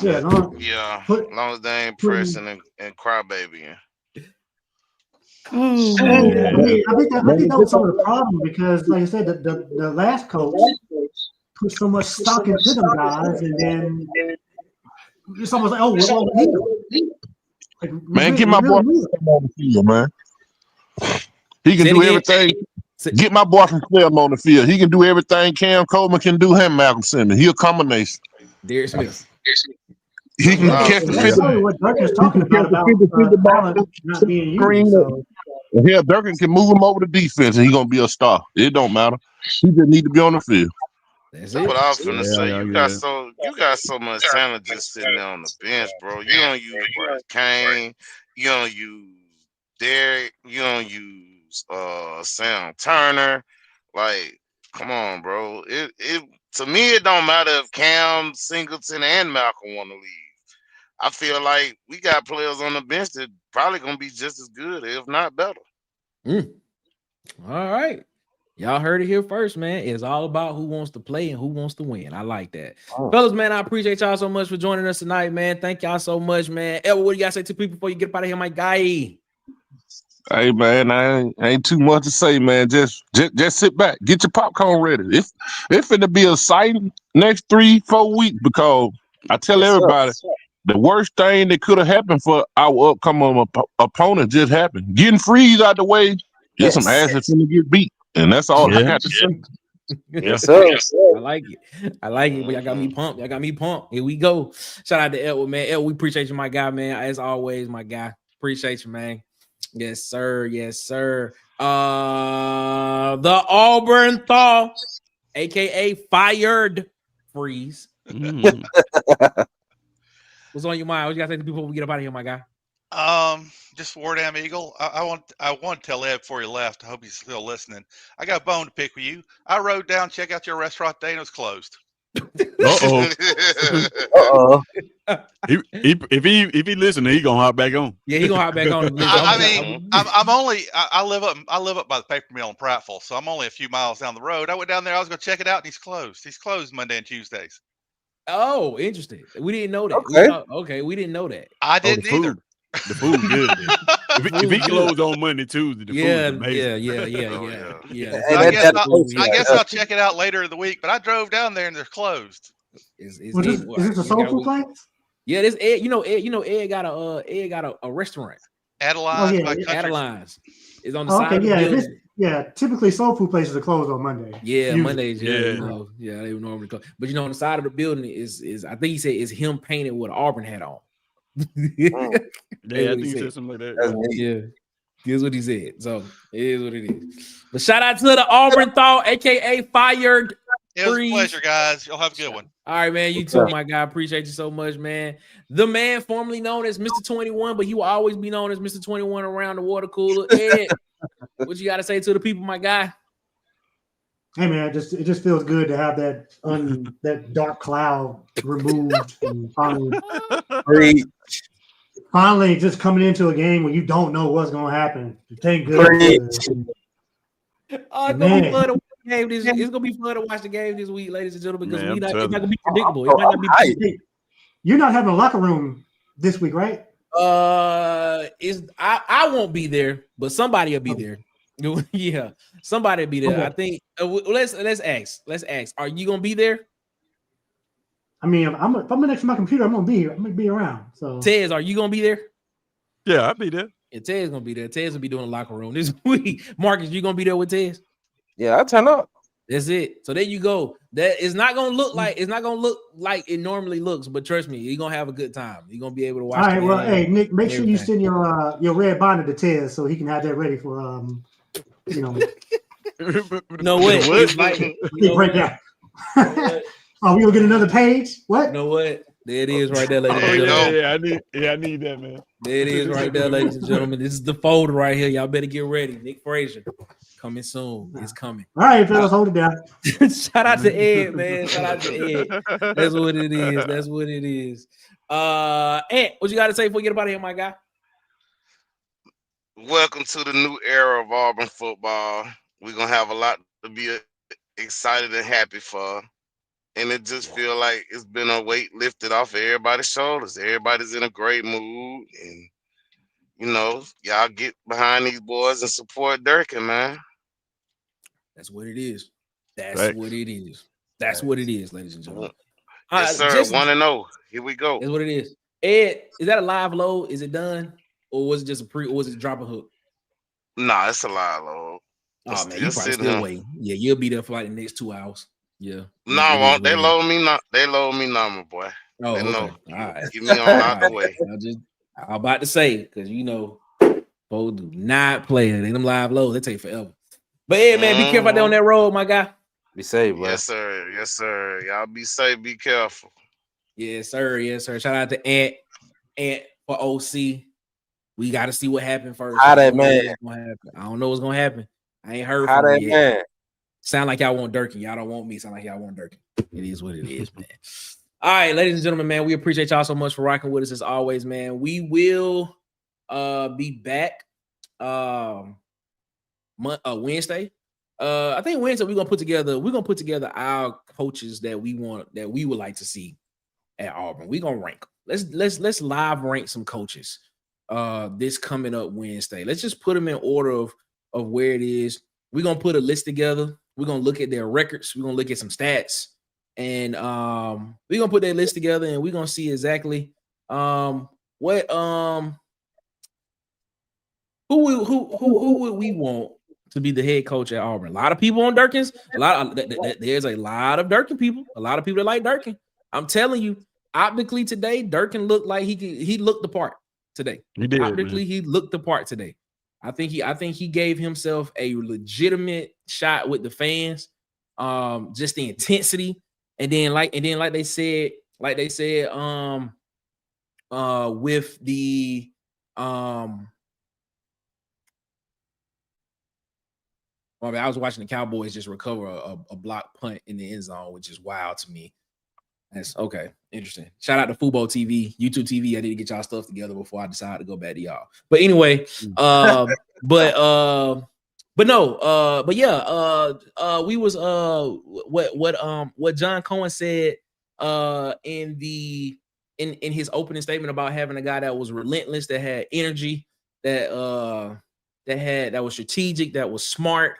Speaker 8: Yeah,
Speaker 5: as long as they ain't pressing and crybabying.
Speaker 8: Oh, man. I think that was some of the problem because, like I said, the last coach put so much stock into them guys, and then it's almost like, what's wrong with him? Like,
Speaker 7: man, get my boy on the field, man. He can do everything. Get my boy from Clem on the field. He can do everything Cam Coleman can do him, Malcolm Simmons. He a combination.
Speaker 2: Darius Smith.
Speaker 7: He can catch the
Speaker 8: fit. What Durkin's talking about not being used. So.
Speaker 7: Yeah, Durkin can move him over the defense, and he's gonna be a star. It don't matter. He just need to be on the field.
Speaker 5: That's what I was gonna say. You got so much talent just sitting there on the bench, bro. You don't use Bryce Kane. You don't use Derek. You don't use Sam Turner. Like, come on, bro. It to me, it don't matter if Cam, Singleton, and Malcolm want to leave. I feel like we got players on the bench that probably gonna be just as good, if not better.
Speaker 2: All right. Y'all heard it here first, man. It's all about who wants to play and who wants to win. I like that. Fellas, man, I appreciate y'all so much for joining us tonight, man. Thank y'all so much, man. Elwood, what do you guys say to people before you get up out of here, my guy?
Speaker 7: Hey, man, I ain't too much to say, man. Just sit back. Get your popcorn ready. It's finna be exciting next 3-4 weeks because I tell everybody the worst thing that could have happened for our upcoming opponent just happened. Getting Freeze out the way, get some asses finna get beat. And that's all I got to say.
Speaker 3: Yes, sir.
Speaker 2: I like it. But y'all got me pumped. Here we go. Shout out to Elwood, man. Elwood, we appreciate you, my guy, man. As always, my guy. Appreciate you, man. Yes, sir. The Auburn Thaw, aka Fired Freeze. What's on your mind? What you gotta say to people before we get up out of here, my guy?
Speaker 6: Just War Damn Eagle. I want to tell Ed before he left. I hope he's still listening. I got a bone to pick with you. I rode down, check out your restaurant today, and it was closed.
Speaker 4: Uh-oh. If he listening, he gonna hop back on.
Speaker 2: Yeah, he gonna hop back on.
Speaker 6: I live up by the paper mill in Prattville, so I'm only a few miles down the road. I went down there. I was gonna check it out, and he's closed. He's closed Monday and Tuesdays.
Speaker 2: Oh, interesting. We didn't know that. We didn't know that.
Speaker 6: I didn't either.
Speaker 4: The food good. If he closed on Monday, Tuesday, the food amazing.
Speaker 2: Yeah.
Speaker 6: So I guess I'll check it out later in the week. But I drove down there and they're closed.
Speaker 8: Is this a soul food place?
Speaker 2: Yeah, this Ed. Ed got a restaurant.
Speaker 6: Adelines.
Speaker 2: Adelines is on the side of the building.
Speaker 8: Typically soul food places are closed on Monday.
Speaker 2: Yeah, Mondays. They would normally close. But on the side of the building is I think he said is him painted with an Auburn hat on.
Speaker 4: I think he said something like that.
Speaker 2: Here's what he said. So it is what it is. But shout out to the Auburn Thaw, aka Fired.
Speaker 6: It was a pleasure, guys. Y'all have a good one.
Speaker 2: All right, man. You too, my guy. Appreciate you so much, man. The man formerly known as Mr. 21, but he will always be known as Mr. 21 around the water cooler. Ed, what you got to say to the people, my guy?
Speaker 8: Hey, man, it just feels good to have that dark cloud removed and finally just coming into a game where you don't know what's going to happen. Thank goodness.
Speaker 2: It's gonna be fun to watch the game this week, ladies and gentlemen, because it's not gonna be predictable. It might not be predictable.
Speaker 8: You're not having a locker room this week, right?
Speaker 2: I won't be there, but somebody will be there. Yeah, somebody will be there. Okay. I think let's ask. Are you gonna be there?
Speaker 8: I mean, if I'm next to my computer, I'm gonna be here. I'm gonna be around. So
Speaker 2: Tez, are you gonna be there?
Speaker 4: Yeah, I'll be there.
Speaker 2: Yeah, Tez gonna be there. Tez will be doing the locker room this week. Marcus, you gonna be there with Tez?
Speaker 3: Yeah, I'll turn up.
Speaker 2: That's it. So there you go. That is not gonna look like it normally looks, but trust me, you're gonna have a good time. You're gonna be able to watch.
Speaker 8: All right. Well, hey, Nick, make sure you send your red bonnet to Tez so he can have that ready for
Speaker 2: No way.
Speaker 8: Break down. Oh, we gonna get another page? What?
Speaker 2: You know what? There it is right there, ladies and gentlemen.
Speaker 4: I need that, man.
Speaker 2: There it is right there, ladies and gentlemen. This is the folder right here. Y'all better get ready. Nick Frazier coming soon. It's coming.
Speaker 8: All right, fellas, hold it down.
Speaker 2: Shout out to Ed, man. Shout out to Ed. That's what it is. That's what it is. Ed, what you got to say before we get up out of here, my guy?
Speaker 5: Welcome to the new era of Auburn football. We're gonna have a lot to be excited and happy for. And it just feel like it's been a weight lifted off of everybody's shoulders. Everybody's in a great mood. And, y'all get behind these boys and support Durkin, man.
Speaker 2: That's what it is. That's what it is. That's what it is, ladies and gentlemen.
Speaker 5: Yes, sir. 1-0. Here we go.
Speaker 2: That's what it is. Ed, is that a live load? Is it done? Or was it just or was it drop a hook?
Speaker 5: Nah, it's a live load.
Speaker 2: Oh, man, you probably still waiting. Yeah, you'll be there for like the next 2 hours. Yeah.
Speaker 5: No, I won't. They load me now. They load me now, my boy.
Speaker 2: Oh, okay.
Speaker 5: All
Speaker 2: right.
Speaker 5: Get me on out the way.
Speaker 2: I'm about to say, because folks do not play it. They them live loads. They take forever. But hey, man, be careful out there on that road, my guy.
Speaker 3: Be safe, bro.
Speaker 5: Yes, sir. Yes, sir. Y'all be safe. Be careful.
Speaker 2: Yes, sir. Yes, sir. Shout out to Ant for OC. We got to see what happened first.
Speaker 3: How that man?
Speaker 2: I don't know what's gonna happen. I ain't heard
Speaker 3: how
Speaker 2: from
Speaker 3: that
Speaker 2: him
Speaker 3: man.
Speaker 2: Yet. Sound like y'all want Durkin. Y'all don't want me. Sound like y'all want Durkin. It is what it is, man. All right, ladies and gentlemen, man, we appreciate y'all so much for rocking with us as always, man. We will be back Wednesday. I think Wednesday we're gonna put together our coaches that we would like to see at Auburn. We're gonna rank. Let's live rank some coaches this coming up Wednesday. Let's just put them in order of where it is. We're gonna put a list together. We're gonna look at their records. We're gonna look at some stats, and we're gonna put that list together, and we're gonna see exactly who would we want to be the head coach at Auburn. A lot of people on Durkin's. There's a lot of Durkin people. A lot of people that like Durkin. I'm telling you, optically today, Durkin looked like he looked the part today.
Speaker 4: He did.
Speaker 2: Optically, he looked the part today. I think he gave himself a legitimate shot with the fans. Just the intensity, and then like they said, with the I was watching the Cowboys just recover a block punt in the end zone, which is wild to me. That's okay. Interesting. Shout out to Fubo TV, YouTube TV. I need to get y'all stuff together before I decide to go back to y'all. But anyway, but yeah, we was what John Cohen said in his opening statement about having a guy that was relentless, that had energy, that was strategic, that was smart,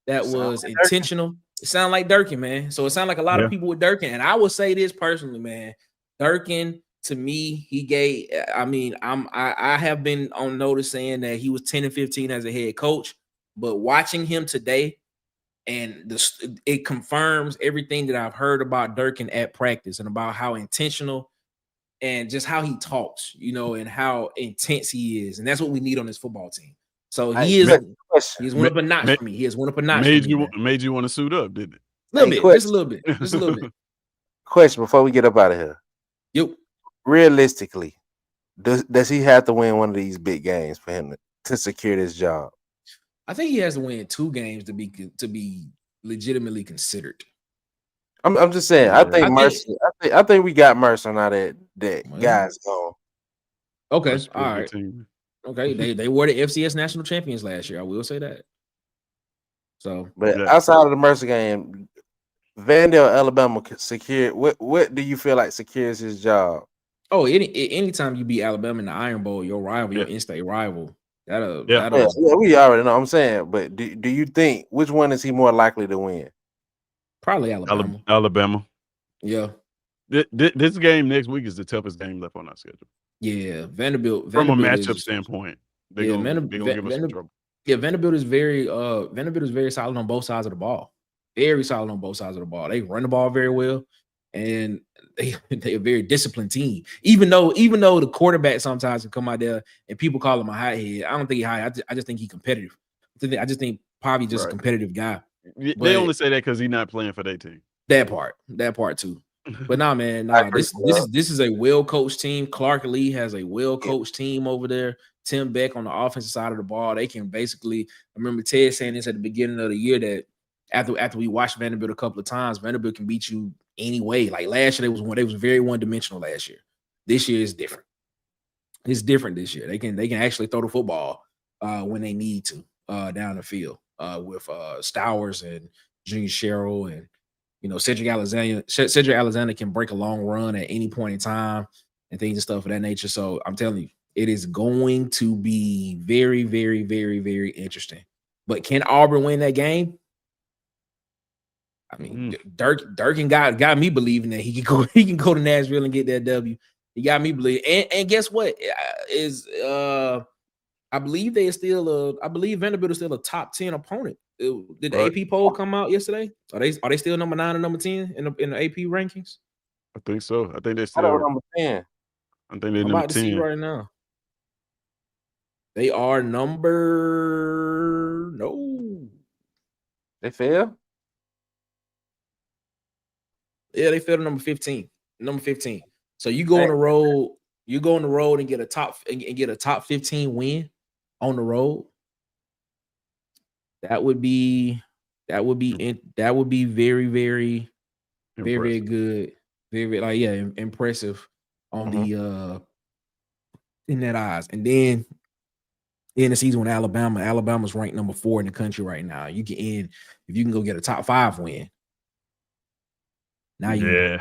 Speaker 2: that was intentional. It sounded like Durkin, man. So it sounded like a lot of people with Durkin. And I will say this personally, man. Durkin, to me, he gave. I mean, I have been on notice saying that he was 10-15 as a head coach, but watching him today, and it confirms everything that I've heard about Durkin at practice and about how intentional and just how he talks, and how intense he is. And that's what we need on this football team. So he's went up a notch for me. He has went up a notch.
Speaker 4: Made you want to suit up, didn't it?
Speaker 2: Just a little bit.
Speaker 3: Question before we get up out of here.
Speaker 2: Yep.
Speaker 3: Realistically, does he have to win one of these big games for him to secure this job?
Speaker 2: I think he has to win 2 games to be legitimately considered.
Speaker 3: I'm just saying. I think Mercer. I think we got Mercer now that guy's gone.
Speaker 2: Okay, all right. Okay, they were the FCS national champions last year. I will say that. So,
Speaker 3: but outside of the Mercer game, Vandale, Alabama secured. What do you feel like secures his job?
Speaker 2: Oh, anytime you beat Alabama in the Iron Bowl, your rival, your in-state rival.
Speaker 3: We already know. I'm saying, but do you think which one is he more likely to win?
Speaker 2: Probably Alabama.
Speaker 4: Alabama.
Speaker 2: Yeah.
Speaker 4: This game next week is the toughest game left on our schedule.
Speaker 2: Yeah, Vanderbilt
Speaker 4: from a matchup standpoint, they're gonna give us some trouble.
Speaker 2: Yeah, Vanderbilt is very solid on both sides of the ball. Very solid on both sides of the ball. They run the ball very well, and they're a very disciplined team. Even though the quarterback sometimes can come out there and people call him a hothead, I don't think he's high. I just think he's competitive. I just think Pavi just a competitive guy.
Speaker 4: They only say that because he's not playing for their team.
Speaker 2: That part too. But this is a well-coached team. Clark Lee has a well-coached team over there. Tim Beck on the offensive side of the ball. They can basically, I remember Ted saying this at the beginning of the year that after we watched Vanderbilt a couple of times, Vanderbilt can beat you anyway. Like last year, they was very one-dimensional last year. This year is different. It's different this year. They can actually throw the football when they need to down the field with Stowers and Junior Sherrill and Cedric Alexander can break a long run at any point in time and things and stuff of that nature. So I'm telling you, it is going to be very, very, very, very interesting. But can Auburn win that game? I mean, Durkin got me believing that he can go to Nashville and get that W. He got me believing. And guess what? I believe Vanderbilt is still a top 10 opponent. Did the AP poll come out yesterday? Are they still number 9 and number 10 in the AP rankings?
Speaker 4: I think so. I think they're still
Speaker 3: number 10.
Speaker 4: I think they're number 10
Speaker 2: to see right now. They are number
Speaker 3: They fell?
Speaker 2: Yeah, they fell to number 15. Number 15. So you go on the road, and get a top 15 win on the road. That would be very, very, very, very good. Very impressive on the in that eyes. And then in the season with Alabama's ranked number 4 in the country right now. You can end if you can go get a top 5 win. Now you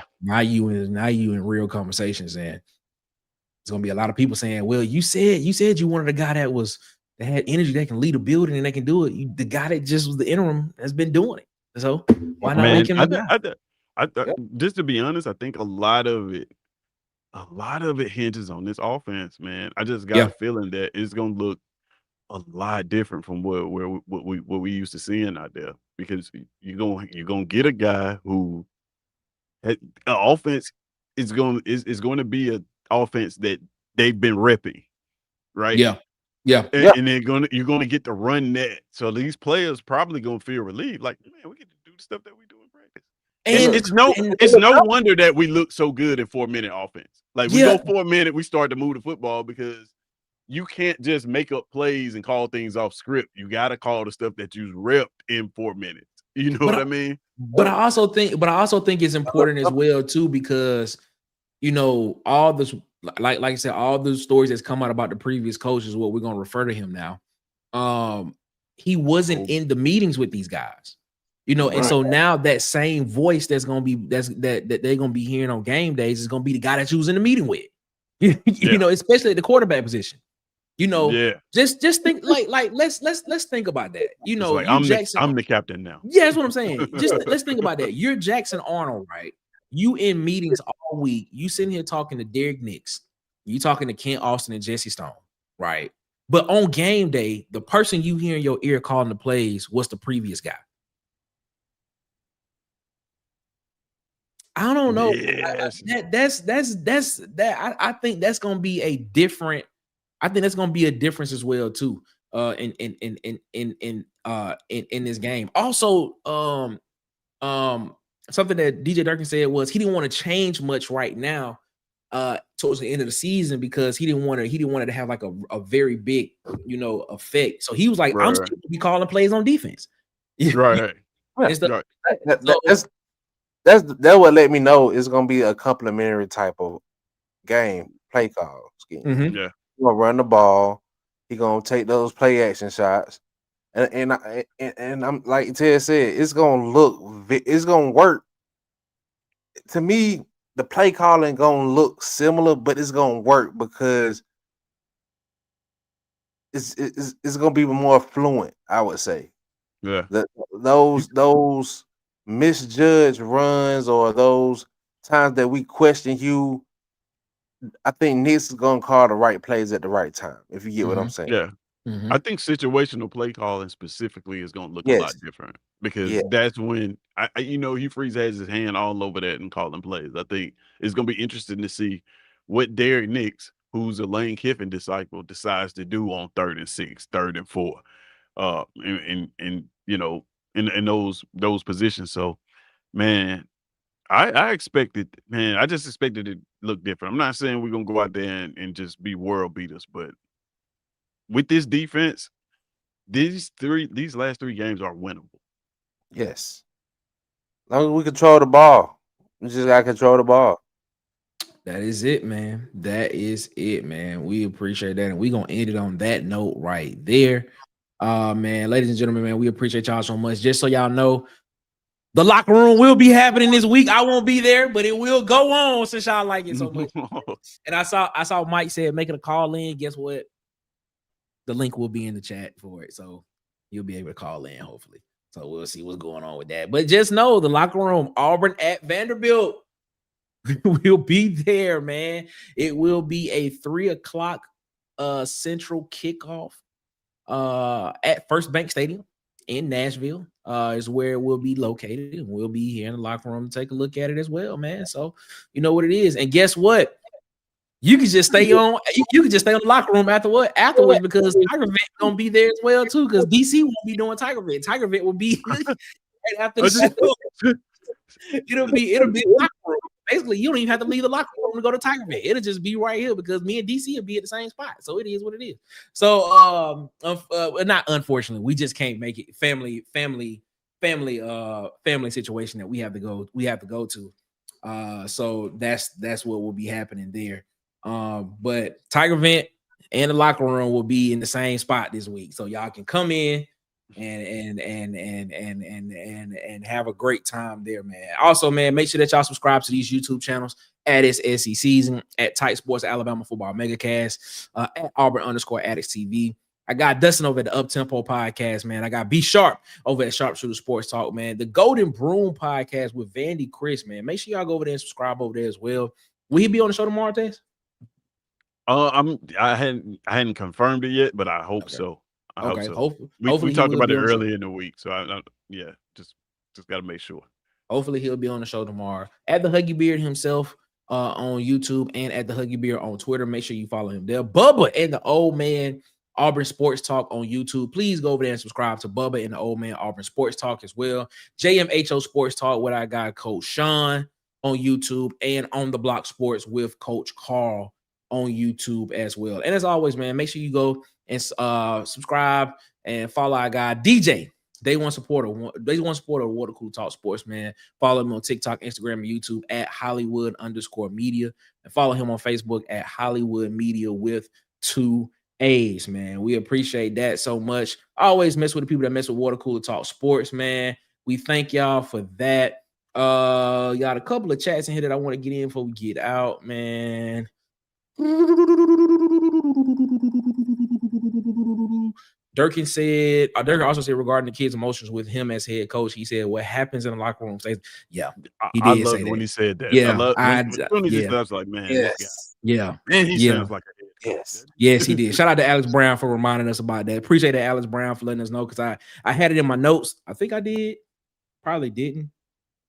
Speaker 2: in real conversations, and there's gonna be a lot of people saying, "Well, you said you wanted a guy that had energy, that can lead a building, and they can do it. The guy that just was the interim has been doing it. So why not make him
Speaker 4: just to be honest, I think a lot of it hinges on this offense, man. I just got a feeling that it's gonna look a lot different from what we used to seeing out there, because you're gonna get a guy who offense is going to be an offense that they've been repping, right?
Speaker 2: Yeah.
Speaker 4: And you're going to get to run that. So these players probably going to feel relieved, like, man, we get to do the stuff that we do in practice. And it's no wonder that we look so good in 4-minute offense. Like we go 4 minute, we start to move the football, because you can't just make up plays and call things off script. You got to call the stuff that you repped in 4 minutes. You know what I mean?
Speaker 2: But I also think it's important as well too, because all this, like I said, all the stories that's come out about the previous coach is what we're gonna refer to him now. He wasn't in the meetings with these guys, and so now that same voice that they're gonna be hearing on game days is gonna be the guy that you was in the meeting with, especially at the quarterback position. Just think like let's think about that.
Speaker 4: Like, I'm the captain now.
Speaker 2: Yeah, that's what I'm saying. Just let's think about that. You're Jackson Arnold, right? You in meetings all week. You sitting here talking to Derek Nix. You talking to Kent Austin and Jesse Stone, right? But on game day, the person you hear in your ear calling the plays was the previous guy. I don't know.
Speaker 4: Yes.
Speaker 2: I think that's gonna be a different. I think that's gonna be a difference as well too. In this game. Also, something that DJ Durkin said was he didn't want to change much right now towards the end of the season, because he didn't want it to have like a very big effect. So he was like, I'm still gonna be calling plays on defense.
Speaker 4: Right.
Speaker 3: That's what let me know it's gonna be a complementary type of game play call scheme.
Speaker 2: Mm-hmm.
Speaker 4: Yeah.
Speaker 3: He's gonna run the ball. He's gonna take those play action shots, and I'm like Ted said, it's gonna work. To me, the play calling gonna look similar, but it's gonna work because it's gonna be more fluent, I would say.
Speaker 4: Yeah.
Speaker 3: Those misjudged runs or those times that we question you, I think Nick's is gonna call the right plays at the right time, if you get what I'm saying.
Speaker 4: Yeah.
Speaker 2: Mm-hmm.
Speaker 4: I think situational play calling specifically is going to look a lot different, because that's when Hugh Freeze has his hand all over that and calling plays. I think it's going to be interesting to see what Derek Nix, who's a Lane Kiffin disciple, decides to do on 3rd and 6, 3rd and 4, in those positions. So, man, I just expected it to look different. I'm not saying we're gonna go out there and just be world beaters, but with this defense, these last 3 games are winnable.
Speaker 3: Yes. As long as we control the ball. We just gotta control the ball.
Speaker 2: That is it, man. That is it, man. We appreciate that. And we're gonna end it on that note right there. Man, ladies and gentlemen, man, we appreciate y'all so much. Just so y'all know, the locker room will be happening this week. I won't be there, but it will go on since y'all like it so much. And I saw Mike said making a call in. Guess what? The link will be in the chat for it, so you'll be able to call in, hopefully. So we'll see what's going on with that. But just know the locker room, Auburn at Vanderbilt, will be there, man. It will be a 3:00 Central kickoff at First Bank Stadium in Nashville. Is where it will be located, and we'll be here in the locker room to take a look at it as well, man. So you know what it is. And guess what? You can just stay on. You can just stay on the locker room afterwards, because Tiger Vet gonna be there as well too. Because DC won't be doing Tiger Vet. Tiger Vet will be right after the show. It'll be locker room. Basically, you don't even have to leave the locker room to go to Tiger Vet. It'll just be right here, because me and DC will be at the same spot. So it is what it is. So not unfortunately, we just can't make it. Family situation that we have to go to. So that's what will be happening there. But Tiger Vent and the locker room will be in the same spot this week, so y'all can come in and have a great time there, man. Also, man, make sure that y'all subscribe to these YouTube channels at SC Season, at Tight Sports Alabama Football Megacast, at Auburn_Addicts TV. I got Dustin over at the Uptempo Podcast, man. I got B Sharp over at Sharpshooter Sports Talk, man. The Golden Broom Podcast with Vandy Chris, man. Make sure y'all go over there and subscribe over there as well. Will he be on the show tomorrow, Tess?
Speaker 4: I hadn't confirmed it yet, but I hope so. I hope so. Hopefully we talked about it earlier in the week, so I just got to make sure.
Speaker 2: Hopefully he'll be on the show tomorrow. At the Huggy Beard himself on YouTube, and at the Huggy Beard on Twitter. Make sure you follow him there. Bubba and the Old Man Auburn Sports Talk on YouTube. Please go over there and subscribe to Bubba and the Old Man Auburn Sports Talk as well. JMHO Sports Talk, what I got Coach Sean on YouTube, and On the Block Sports with Coach Carl on YouTube as well. And as always, man, make sure you go and subscribe and follow our guy DJ They want support of Water Cooler Talk Sports, man. Follow him on TikTok, Instagram, and YouTube at Hollywood_media. And follow him on Facebook at Hollywood Media with 2 A's, man. We appreciate that so much. I always mess with the people that mess with Water Cooler Talk Sports, man. We thank y'all for that. Got a couple of chats in here that I want to get in before we get out, man. Durkin also said regarding the kids' emotions with him as head coach, he said what happens in the locker room stays. Yeah,
Speaker 4: he did. I loved when he said that.
Speaker 2: Yeah,
Speaker 4: I was like, man,
Speaker 2: yeah,
Speaker 4: and he sounds like a head
Speaker 2: coach. Yes, he did. Shout out to Alex Brown for reminding us about that. Appreciate that, Alex Brown, for letting us know, because I had it in my notes. I think I did. Probably didn't.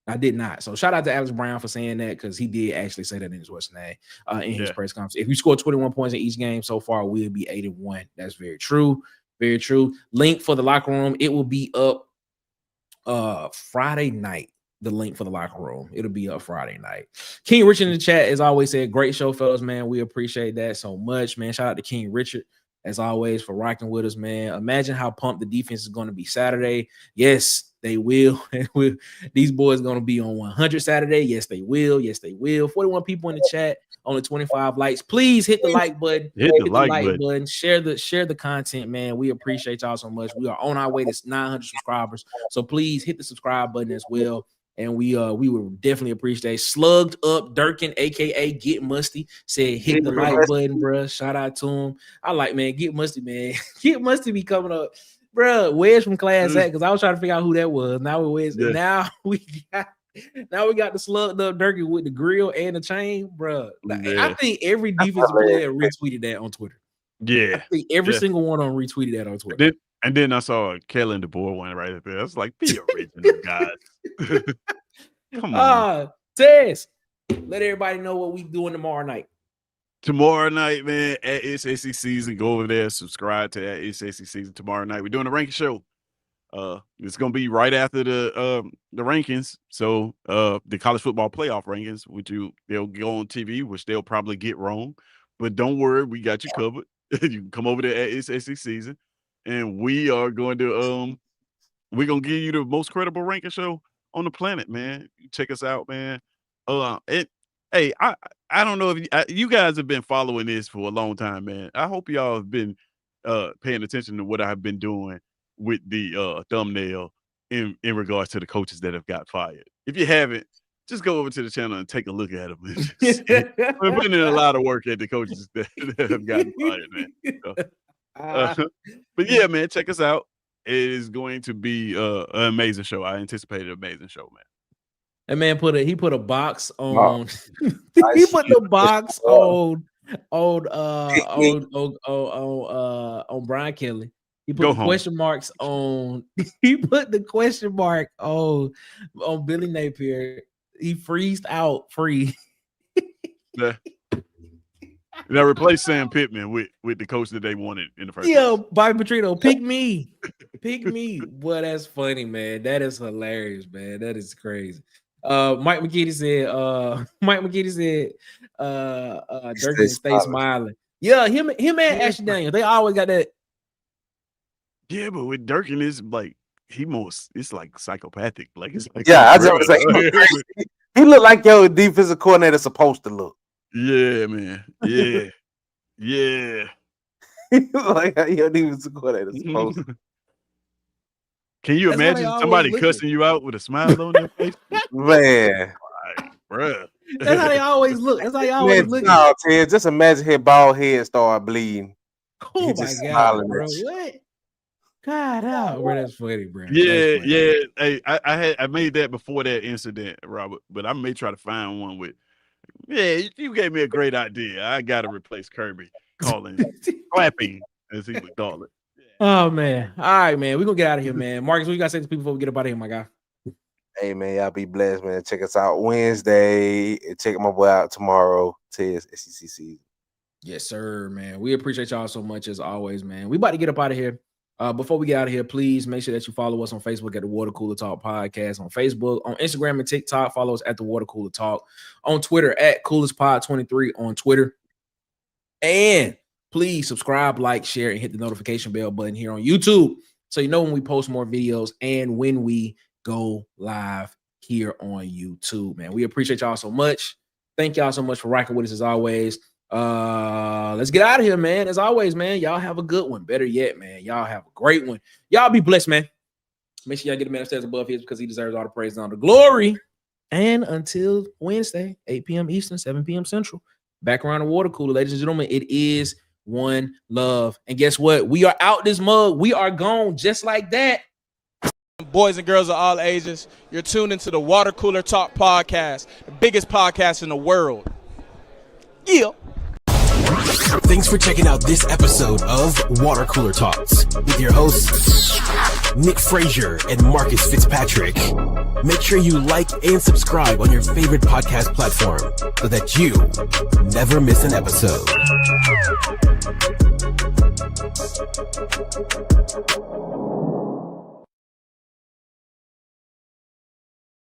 Speaker 2: I did not. So shout out to Alex Brown for saying that, because he did actually say that in his in his press conference. If you score 21 points in each game so far, we'll be 8-1. That's very true. Very true. Link for the locker room. It will be up Friday night. The link for the locker room. It'll be up Friday night. King Richard in the chat, as always, said, great show, fellas, man. We appreciate that so much, man. Shout out to King Richard, as always, for rocking with us, man. Imagine how pumped the defense is going to be Saturday. Yes, they will. These boys going to be on 100 Saturday. Yes, they will. Yes, they will. 41 people in the chat. Only 25 likes. Please hit the like button. Hit the like button. Share the content, man. We appreciate y'all so much. We are on our way to 900 subscribers. So please hit the subscribe button as well. And we would definitely appreciate. Slugged Up Durkin, aka Get Musty, said hit the like button, bro. Shout out to him. I like, man, Get Musty, man. Get Musty be coming up, bro. Where's from Class Act? Because I was trying to figure out who that was. Now we got the Slugged Up Durkin with the grill and the chain, bro. I think every defensive player retweeted that on Twitter.
Speaker 4: Yeah,
Speaker 2: I think every single one of them retweeted that on Twitter.
Speaker 4: And then I saw Kellen DeBoer one right there. I was like, be original, guys. Come on.
Speaker 2: Tess, let everybody know what we doing tomorrow night.
Speaker 4: Tomorrow night, man, at SAC Season, go over there, subscribe to that SAC Season tomorrow night. We're doing a ranking show. It's gonna be right after the rankings. So the college football playoff rankings, they'll go on TV, which they'll probably get wrong. But don't worry, we got you covered. You can come over there at SAC Season. And we are going to we're gonna give you the most credible ranking show on the planet, man. Check us out, man. Hey, I don't know if you guys have been following this for a long time, man. I hope y'all have been paying attention to what I've been doing with the thumbnail in regards to the coaches that have got fired. If you haven't, just go over to the channel and take a look at them. We're putting in a lot of work at the coaches that have gotten fired, man. So, but yeah, man, check us out. It is going to be an amazing show. I anticipate an amazing show, man.
Speaker 2: And man he put a box on. He put the box on Brian Kelly. He put the question marks on. He put the question mark on Billy Napier. He freezed out free.
Speaker 4: Yeah. Now replace Sam Pittman with the coach that they wanted in the first.
Speaker 2: Yo, Bobby Petrino, pick me. Pick me. Boy, that's funny, man. That is hilarious, man. That is crazy. Mike McKinney said, Durkin stay smiling. Yeah, him and Ashley Daniels, they always got that.
Speaker 4: Yeah, but with Durkin, it's like it's like psychopathic. Like it's like,
Speaker 3: yeah, I just say he look like your defensive coordinator supposed to look.
Speaker 4: Yeah, man. Yeah. Yeah.
Speaker 3: Like your defensive coordinator supposed to.
Speaker 4: Can you imagine somebody cussing you out with a smile on their face?
Speaker 3: Man.
Speaker 4: Like, bruh.
Speaker 2: That's how they always look. That's how they always look.
Speaker 3: No, Ted, just imagine his bald head start bleeding.
Speaker 2: Oh my God, bro. What? God, bro, that's funny, bro.
Speaker 4: Yeah, yeah. Hey, I made that before that incident, Robert, but I may try to find one with. Yeah, you gave me a great idea. I got to replace Kirby calling clapping, as he would call it.
Speaker 2: Oh man! All right, man. We're gonna get out of here, man. Marcus, what you gotta say to people before we get up out of here, my guy?
Speaker 3: Hey man, y'all be blessed, man. Check us out Wednesday. Check my boy out tomorrow. Ted's SEC season.
Speaker 2: Yes, sir, man. We appreciate y'all so much as always, man. We about to get up out of here. Before we get out of here, please make sure that you follow us on Facebook at the Water Cooler Talk Podcast, on Facebook, on Instagram and TikTok. Follow us at the Water Cooler Talk, on Twitter at CoolersPod23 on Twitter. And please subscribe, like, share, and hit the notification bell button here on YouTube. so you know when we post more videos and when we go live here on YouTube, man. We appreciate y'all so much. Thank y'all so much for rocking with us as always. Let's get out of here, man. As always, man, y'all have a good one. Better yet, man, y'all have a great one. Y'all be blessed, man. Make sure y'all get the man upstairs above his because he deserves all the praise and all the glory. And until Wednesday, 8 p.m. Eastern, 7 p.m. Central, back around the water cooler, ladies and gentlemen, it is one love. And guess what? We are out this mug. We are gone just like that.
Speaker 9: Boys and girls of all ages, you're tuned into the Water Cooler Talk podcast, the biggest podcast in the world. Yeah.
Speaker 10: Thanks for checking out this episode of Water Cooler Talks with your hosts, Nick Frazier and Marcus Fitzpatrick. Make sure you like and subscribe on your favorite podcast platform so that you never miss an episode.